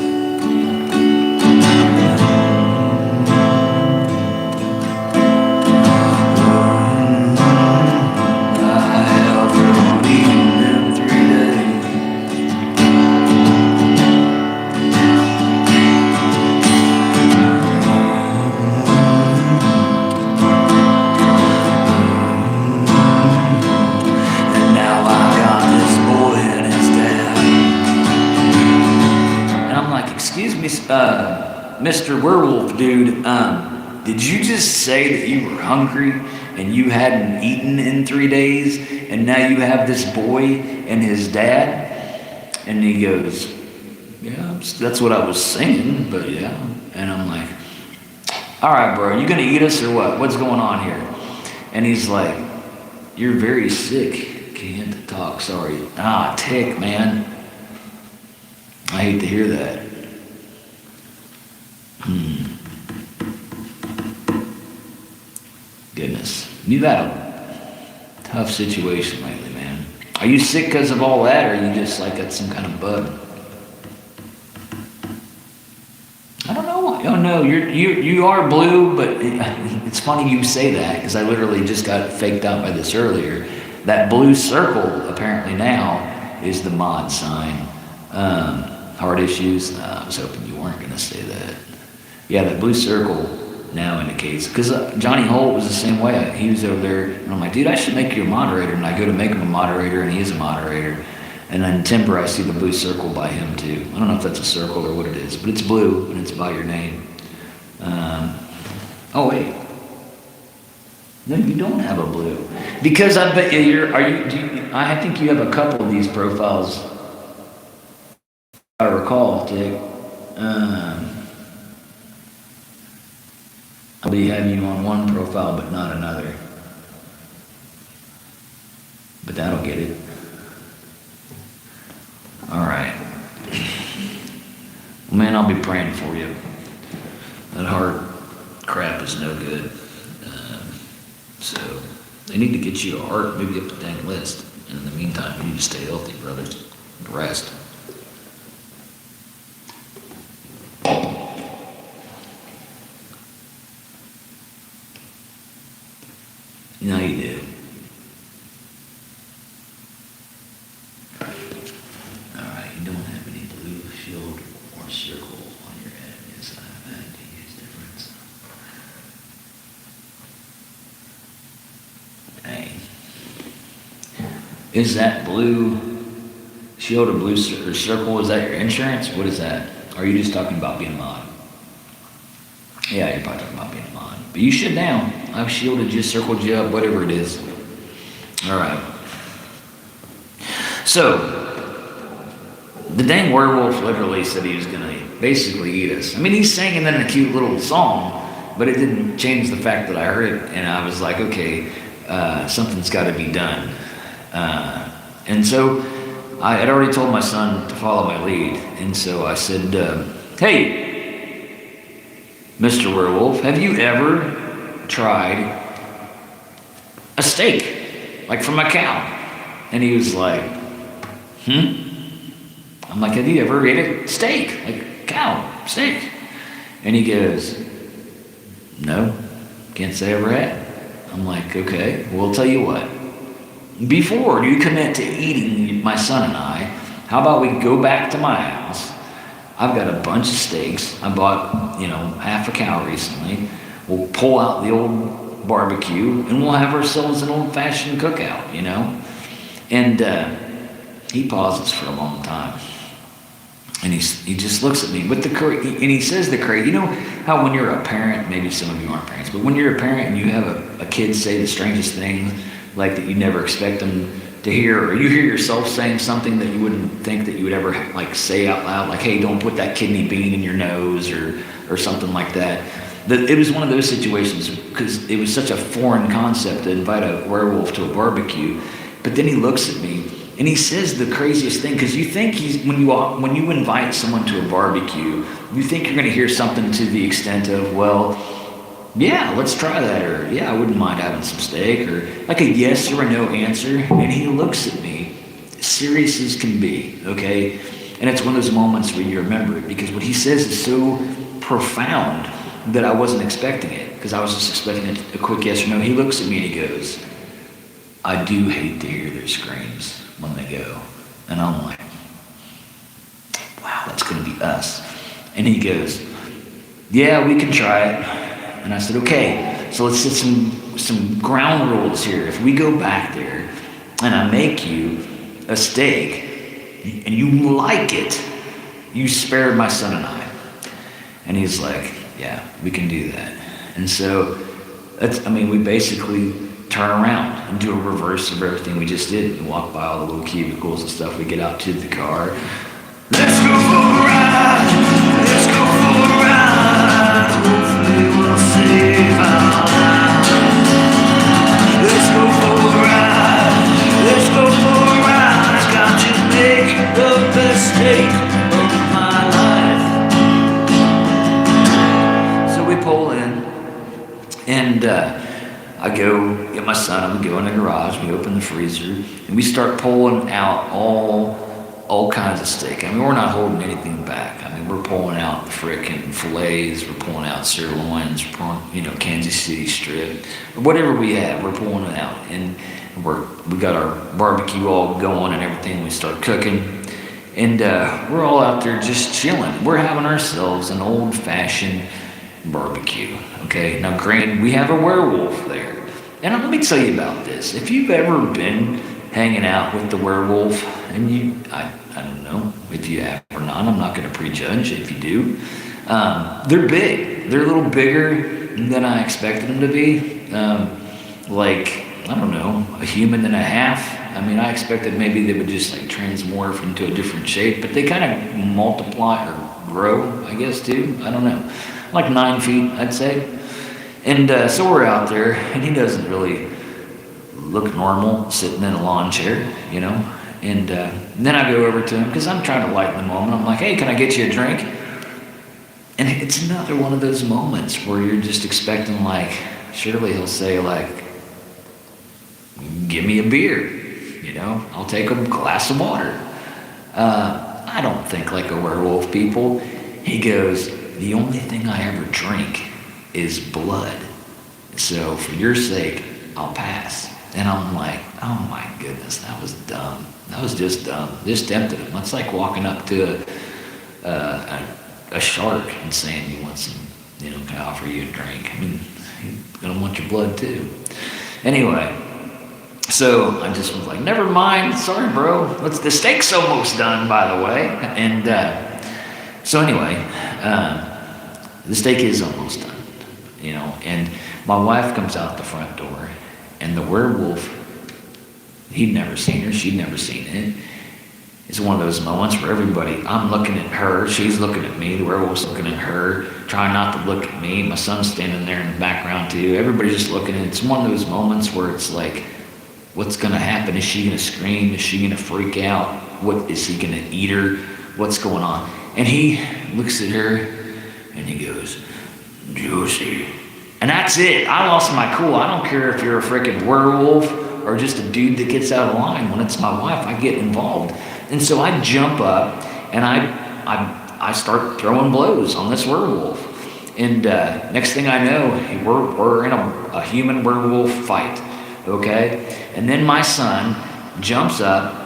Mr. Werewolf dude, did you just say that you were hungry and you hadn't eaten in 3 days, and now you have this boy and his dad? And he goes, yeah, that's what I was saying, but yeah. And I'm like, all right, bro, you gonna eat us or what? What's going on here? And he's like, you're very sick. Can't talk, sorry. Tick, man. I hate to hear that. Goodness. You've had a tough situation lately, man. Are you sick because of all that, or are you just like got some kind of bug? I don't know. Oh no, you are blue, but it's funny you say that, because I literally just got faked out by this earlier. That blue circle apparently now is the mod sign. Heart issues. I was hoping you weren't going to say that. Yeah, that blue circle now indicates, because Johnny Holt was the same way. He was over there, and I'm like, dude, I should make you a moderator. And I go to make him a moderator, and he is a moderator. And then Timber, I see the blue circle by him too. I don't know if that's a circle or what it is, but it's blue and it's by your name. Oh wait, no, you don't have a blue, because I bet you I think you have a couple of these profiles. I recall, Dick. I'll be having you on one profile, but not another. But that'll get it. All right. Well, man, I'll be praying for you. That heart crap is no good. So they need to get you a heart, maybe up the dang list. And in the meantime, you need to stay healthy, brother. Rest. You know you do. Alright, you don't have any blue shield or circle on your head. Yes, I've had to use difference. Dang. Is that blue shield or blue circle, is that your insurance? What is that? Or are you just talking about being a mod? Yeah, you're probably talking about being a mod. But you should now. I've shielded you, circled you up, whatever it is. All right. So, the dang werewolf literally said he was going to basically eat us. I mean, he's singing in a cute little song, but it didn't change the fact that I heard it. And I was like, okay, something's got to be done. And so I had already told my son to follow my lead. And so I said, hey, Mr. Werewolf, have you ever tried a steak, like from a cow? And he was like, I'm like, have you ever ate a steak, like cow steak? And he goes, no, can't say I ever had. I'm like, okay, well, I'll tell you what. Before you commit to eating my son and I, how about we go back to my house? I've got a bunch of steaks. I bought, half a cow recently. We'll pull out the old barbecue and we'll have ourselves an old-fashioned cookout, And he pauses for a long time. And he just looks at me with and he says the crazy, how when you're a parent, maybe some of you aren't parents, but when you're a parent and you have a kid say the strangest things, like that you never expect them to hear, or you hear yourself saying something that you wouldn't think that you would ever say out loud, like, hey, don't put that kidney bean in your nose or something like that. It was one of those situations because it was such a foreign concept to invite a werewolf to a barbecue. But then he looks at me and he says the craziest thing, because you think when you invite someone to a barbecue, you think you're going to hear something to the extent of, well, yeah, let's try that, or yeah, I wouldn't mind having some steak, or like a yes or a no answer. And he looks at me, serious as can be, okay? And it's one of those moments where you remember it, because what he says is so profound that I wasn't expecting it, because I was just expecting a quick yes or no. He looks at me and he goes, I do hate to hear their screams when they go. And I'm like, wow, that's going to be us. And he goes, yeah, we can try it. And I said, okay, so let's set some ground rules here. If we go back there and I make you a steak and you like it, you spare my son and I. And he's like, yeah, we can do that. And so, we basically turn around and do a reverse of everything we just did. We walk by all the little cubicles and stuff. We get out to the car. Let's go for a ride. Let's go for a ride. Hopefully we'll save our lives. Let's go for a ride. Let's go for a ride. I've got to make the best steak of my life. So we pull in, and I go get my son. We go in the garage. We open the freezer, and we start pulling out all kinds of steak. We're not holding anything back. We're pulling out frickin' fillets, we're pulling out sirloins, we're pulling, Kansas City strip, whatever we have, we're pulling it out. And we got our barbecue all going and everything. We start cooking, and we're all out there just chilling. We're having ourselves an old-fashioned barbecue. Okay, now granted, we have a werewolf there, and let me tell you about this. If you've ever been hanging out with the werewolf, and I don't know if you have or not, I'm not going to prejudge if you do. They're big. They're a little bigger than I expected them to be. I don't know, a human and a half. I expected maybe they would just transmorph into a different shape, but they kind of multiply or grow, I guess, too. I don't know. Like 9 feet, I'd say. And so we're out there, and he doesn't really look normal sitting in a lawn chair, And then I go over to him, because I'm trying to lighten the moment. I'm like, hey, can I get you a drink? And it's another one of those moments where you're just expecting, surely he'll say, give me a beer. I'll take a glass of water. I don't think like a werewolf, people. He goes, the only thing I ever drink is blood. So for your sake, I'll pass. And I'm like, oh my goodness, that was dumb. That was just dumb. Just tempted him. It's like walking up to a shark and saying you want some, can I offer you a drink? He's gonna want your blood too. Anyway, so I just was like, never mind, sorry bro. The steak's almost done, by the way. And So anyway, the steak is almost done, and my wife comes out the front door, and the werewolf, he'd never seen her, she'd never seen it. It's one of those moments where I'm looking at her, she's looking at me, the werewolf's looking at her, trying not to look at me, my son's standing there in the background too, everybody's just looking, and it's one of those moments where it's like, what's gonna happen? Is she gonna scream? Is she gonna freak out? What, is he gonna eat her? What's going on? And he looks at her, and he goes, Juicy. And that's it. I lost my cool. I don't care if you're a freaking werewolf or just a dude that gets out of line. When it's my wife, I get involved. And so I jump up, and I start throwing blows on this werewolf. And next thing I know, we're in a human werewolf fight, okay? And then my son jumps up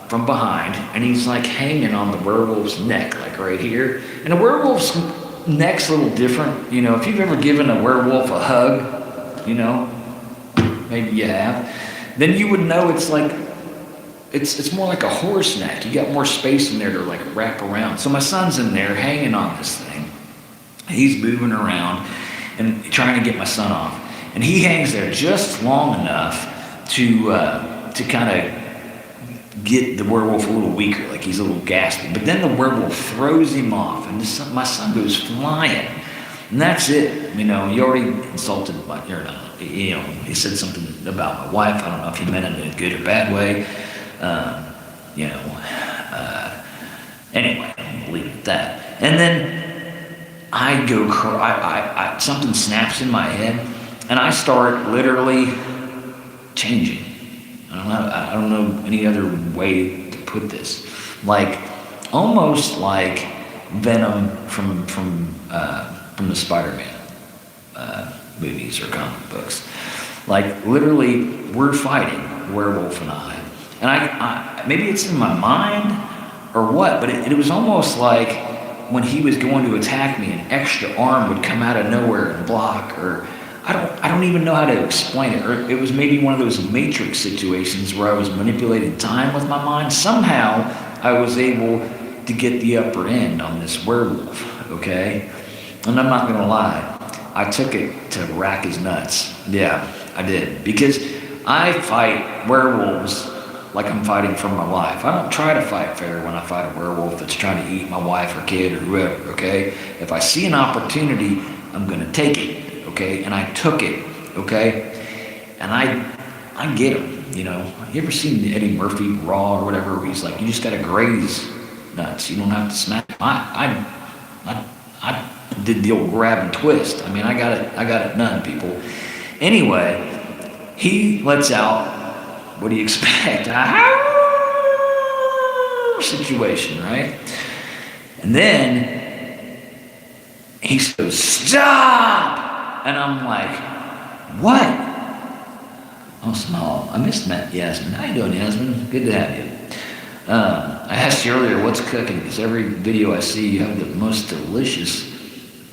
from behind, and he's like hanging on the werewolf's neck, like right here. And the werewolf's neck's a little different. If you've ever given a werewolf a hug, maybe you have, then you would know it's like, it's more like a horse neck. You got more space in there to like wrap around. So my son's in there hanging on this thing. He's moving around and trying to get my son off. And he hangs there just long enough to kind of get the werewolf a little weaker, like he's a little gasping. But then the werewolf throws him off, and my son goes flying. And that's it. He already insulted he said something about my wife. I don't know if he meant it in a good or bad way. Anyway, I'll leave it at that. And then I go, something snaps in my head, and I start literally changing. I don't know any other way to put this. Like, almost like Venom from the Spider-Man movies or comic books. Like, literally, we're fighting, werewolf and I. And I maybe it's in my mind or what, but it was almost like when he was going to attack me, an extra arm would come out of nowhere and block, or I don't even know how to explain it. Or it was maybe one of those Matrix situations where I was manipulating time with my mind. Somehow I was able to get the upper end on this werewolf, okay? And I'm not gonna lie, I took it to rack his nuts. Yeah, I did. Because I fight werewolves like I'm fighting for my life. I don't try to fight fair when I fight a werewolf that's trying to eat my wife or kid or whoever, okay? If I see an opportunity, I'm gonna take it, okay? And I took it, okay? And I get him, You ever seen Eddie Murphy Raw or whatever, where he's like, you just gotta graze nuts. You don't have to smack. I did the old grab and twist. I got it done, people. Anyway, he lets out, what do you expect? A situation, right? And then he goes, stop! And I'm like, what? Oh, small. I missed Yasmin. How you doing, Yasmin? Good to have you. I asked you earlier what's cooking, because every video I see you have the most delicious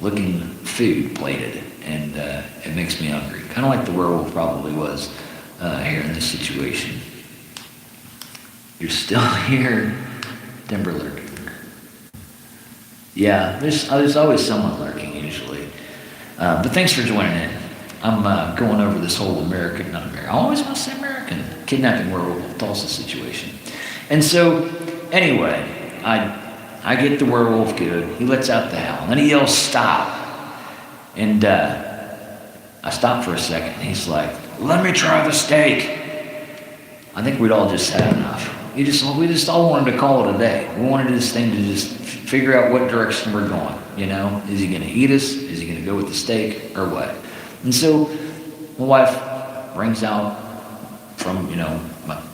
looking food plated, and it makes me hungry. Kind of like the werewolf probably was here in this situation. You're still here, Timber lurking. Yeah, there's always someone lurking usually. But thanks for joining in. I'm going over this whole I always want to say American, kidnapping werewolf Tulsa situation. And so, anyway, I get the werewolf good. He lets out the howl. And then he yells, stop. And I stop for a second. And he's like, let me try the steak. I think we'd all just had enough. We just all wanted to call it a day. We wanted this thing to just figure out what direction we're going. Is he going to eat us? Is he going to go with the steak or what? And so my wife brings out from,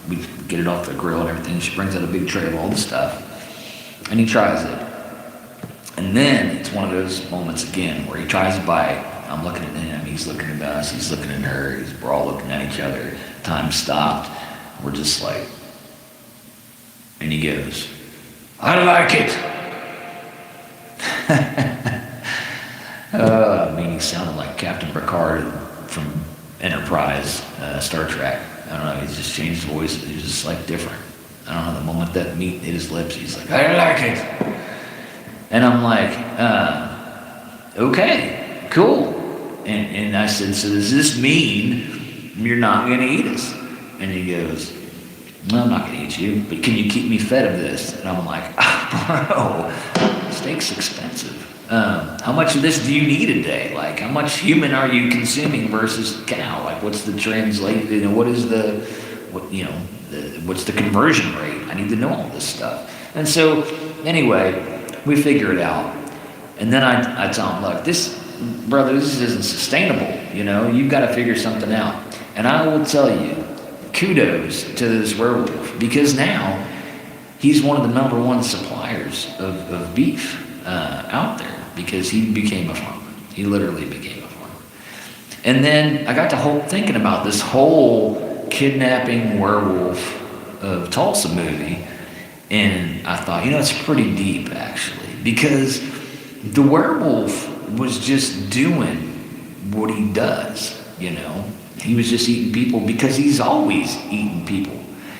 we get it off the grill and everything. She brings out a big tray of all the stuff. And he tries it. And then it's one of those moments again where he tries to bite. I'm looking at him, he's looking at us, he's looking at her, we're all looking at each other. Time stopped. We're just like, and he goes, I like it. He sounded like Captain Picard from Enterprise, Star Trek. I don't know, he's just changed his voice. He's just like different. I don't know, the moment that meat hit his lips, he's like, I like it. And I'm like, okay, cool. And I said, so does this mean you're not going to eat us? And he goes, no, I'm not going to eat you, but can you keep me fed of this? And I'm like, bro, steak's expensive. How much of this do you need a day? Like, how much human are you consuming versus cow? Like, what's the translation? What is what's the conversion rate? I need to know all this stuff. And so, anyway, we figure it out. And then I tell him, look, this isn't sustainable. You've got to figure something out. And I will tell you, kudos to this werewolf, because now he's one of the number one suppliers of beef out there, because he became a farmer. He literally became a farmer. And then I got to thinking about this whole kidnapping werewolf of Tulsa movie, and I thought, it's pretty deep actually, because the werewolf was just doing what he does. He was just eating people because he's always eating people,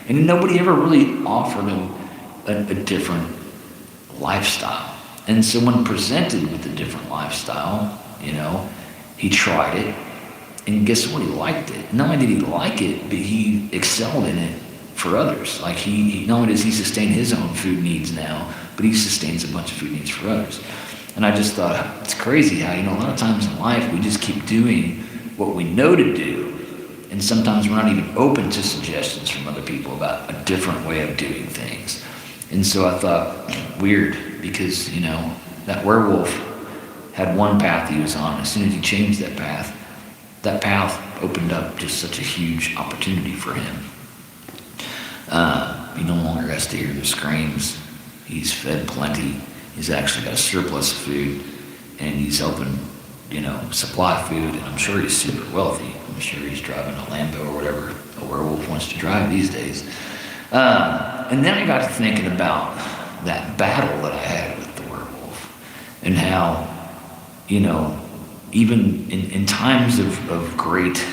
and nobody ever really offered him a different lifestyle. And so when presented with a different lifestyle, he tried it, and guess what? He liked it. Not only did he like it, but he excelled in it for others. Like he not only does he sustain his own food needs now, but he sustains a bunch of food needs for others. And I just thought, it's crazy how, a lot of times in life we just keep doing what we know to do, and sometimes we're not even open to suggestions from other people about a different way of doing things. And so I thought, weird, because, that werewolf had one path he was on. As soon as he changed that path opened up just such a huge opportunity for him. He no longer has to hear the screams. He's fed plenty. He's actually got a surplus of food, and he's helping, supply food, and I'm sure he's super wealthy. I'm sure he's driving a Lambo or whatever a werewolf wants to drive these days. And then I got to thinking about that battle that I had with the werewolf, and how, even in times of great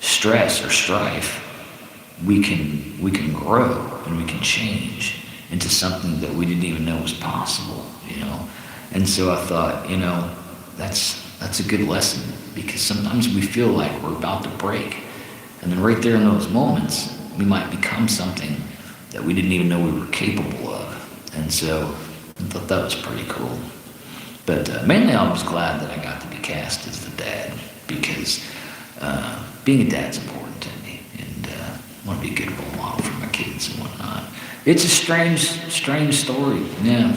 stress or strife, we can grow and we can change into something that we didn't even know was possible, And so I thought, that's a good lesson, because sometimes we feel like we're about to break, and then right there in those moments, we might become something that we didn't even know we were capable of. And so I thought that was pretty cool. But mainly I was glad that I got to be cast as the dad, because being a dad's important to me, and I want to be a good role model for my kids and whatnot. It's a strange story, yeah.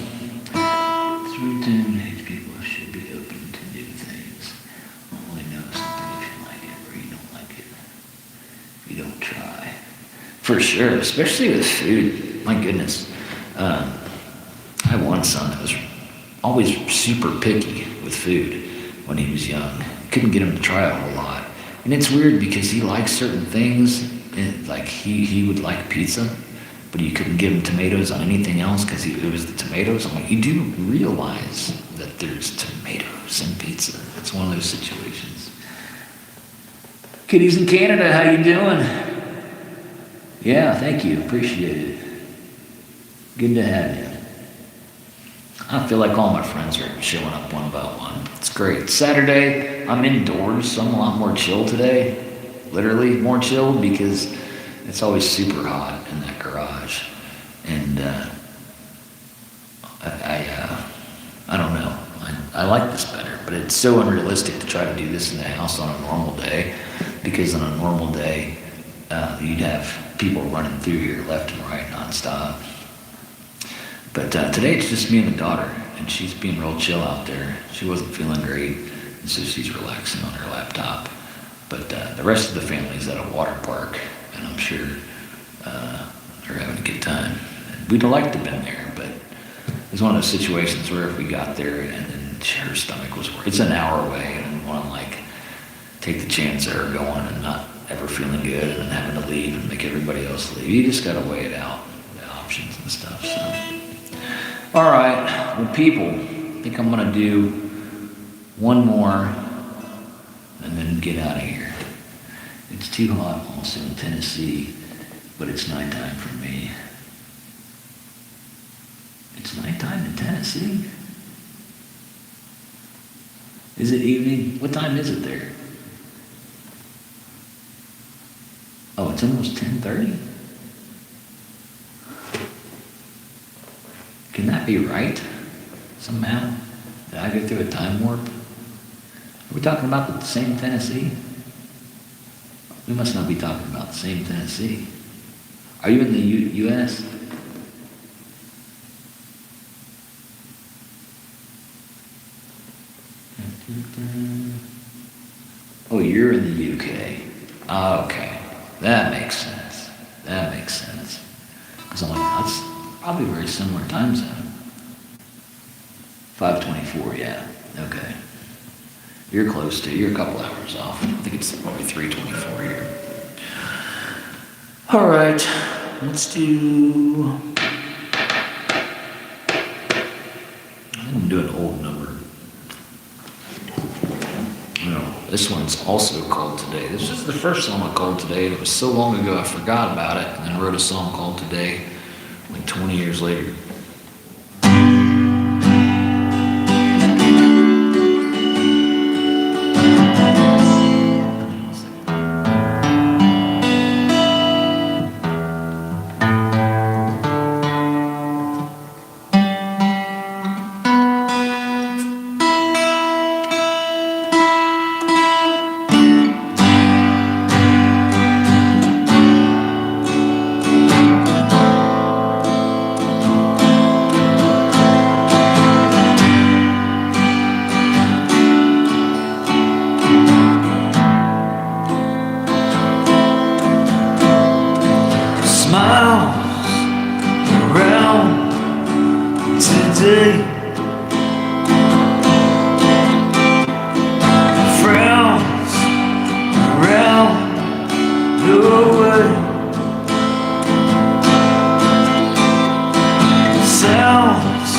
Through time, people should be open to new things. Only know something if you like it, or you don't like it. If you don't try. For sure, especially with food. My goodness. I had one son that was always super picky with food when he was young. Couldn't get him to try a whole lot. And it's weird because he likes certain things. Like he would like pizza, but you couldn't give him tomatoes on anything else because it was the tomatoes. I'm like, you do realize that there's tomatoes in pizza. It's one of those situations. Kitties in Canada, how you doing? Yeah, thank you. Appreciate it. Good to have you. I feel like all my friends are showing up one by one. It's great. Saturday, I'm indoors, so I'm a lot more chill today. Literally more chill, because it's always super hot in that garage. And I don't know. I like this better, but it's so unrealistic to try to do this in the house on a normal day, because on a normal day, you'd have people running through here left and right nonstop. But today it's just me and the daughter, and she's being real chill out there. She wasn't feeling great, and so she's relaxing on her laptop. But the rest of the family's at a water park, and I'm sure they're having a good time. We'd have liked to have been there, but it's one of those situations where if we got there and then her stomach was working, it's an hour away, and I didn't want to take the chance of her going and not ever feeling good and then having to leave and make everybody else leave. You just got to weigh it out, the options and stuff. So, all right, well, people, I think I'm going to do one more and then get out of here. It's too hot also in Tennessee, but it's nighttime for me. It's nighttime in Tennessee. Tennessee? Is it evening? What time is it there? Oh, it's almost 10:30? Can that be right? Somehow? Did I go through a time warp? Are we talking about the same Tennessee? We must not be talking about the same Tennessee. Are you in the U.S.? Oh, you're in the UK. Oh, okay. That makes sense. That makes sense. Because I'm like, that's probably a very similar time zone. 5:24, yeah. Okay. You're close to, you're a couple hours off. I think it's probably 3:24 here. All right, let's do, I'm gonna do an old number. This one's also called Today. This is the first song I called Today, and it was so long ago I forgot about it, and then wrote a song called Today, like 20 years later. Today, frowns around your way, sounds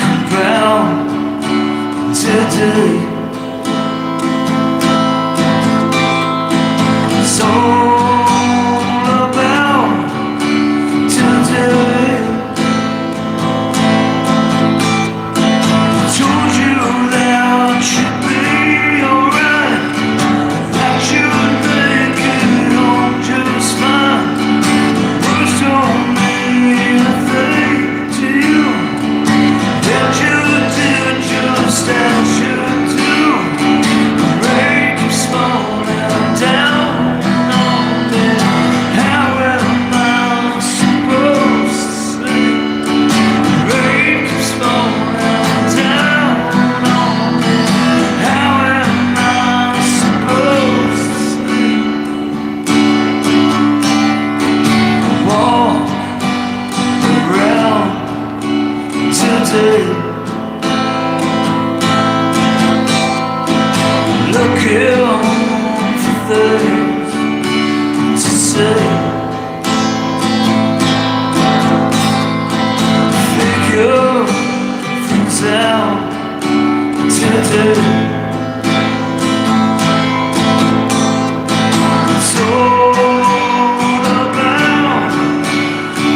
compound today. It's all about today. Looking for things to say, figure things out today. It's all about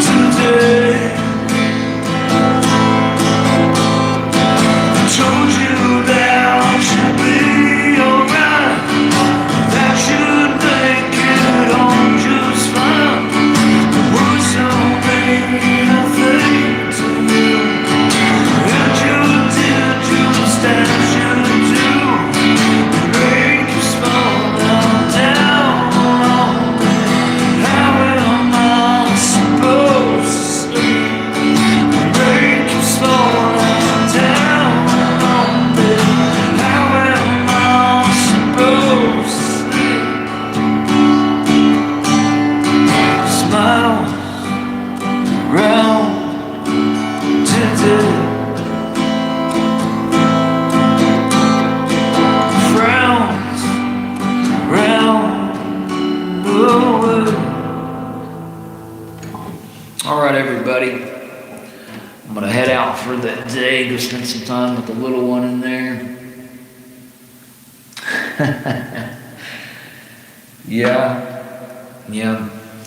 today. I told you that should be alright, that should make it all just fine. The words don't mean a thing to you, and you did just as you do. Break your small down on me. How am I supposed to sleep? Break your small down on me. How am I supposed to sleep? Smile round today. Frowns round the way. All right, everybody. I'm gonna head out for the day, go spend some time with the little one in there. Yeah.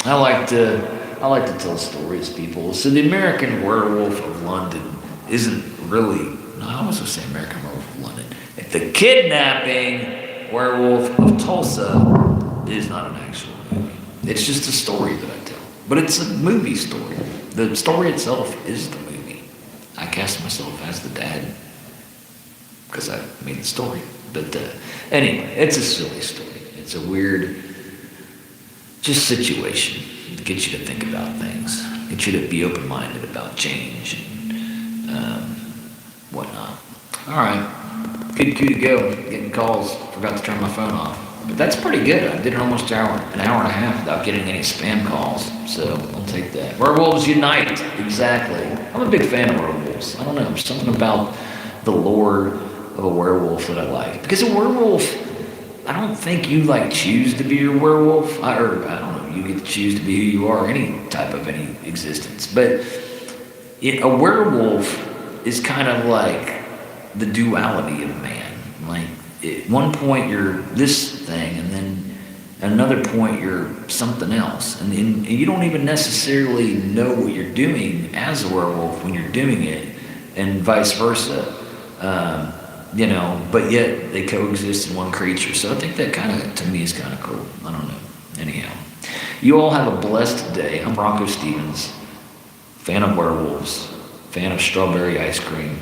I like to tell stories, people. So the American Werewolf of London isn't really, no, I was going to say American Werewolf of London. The Kidnapping Werewolf of Tulsa is not an actual movie. It's just a story that I tell. But it's a movie story. The story itself is the movie. I cast myself as the dad because I made the story. But anyway, it's a silly story. It's a weird, just situation to get you to think about things, get you to be open-minded about change and whatnot. All right. Good cue to go. Getting calls. Forgot to turn my phone off. But that's pretty good. I did it almost an hour and a half without getting any spam calls. So I'll take that. Werewolves unite. Exactly. I'm a big fan of werewolves. I don't know. There's something about the lore of a werewolf that I like. Because a werewolf, I don't think you like choose to be a werewolf. I don't know. You get to choose to be who you are, any type of any existence. But a werewolf is kind of like the duality of man. Like at one point you're this thing, and then at another point you're something else, and you don't even necessarily know what you're doing as a werewolf when you're doing it, and vice versa. But yet they coexist in one creature. So I think that kind of, to me, is kind of cool. I don't know. Anyhow, you all have a blessed day. I'm BroncoStevens, fan of werewolves, fan of strawberry ice cream.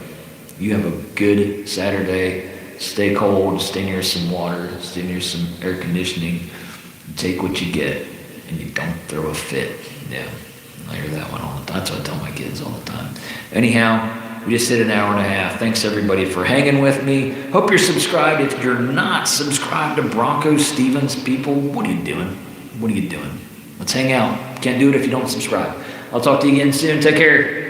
You have a good Saturday. Stay cold, stay near some water, stay near some air conditioning. Take what you get, and you don't throw a fit. Yeah, I hear that one all the time. That's what I tell my kids all the time. Anyhow, we just hit an hour and a half. Thanks everybody for hanging with me. Hope you're subscribed. If you're not subscribed to BroncoStevens, people, what are you doing? What are you doing? Let's hang out. Can't do it if you don't subscribe. I'll talk to you again soon. Take care.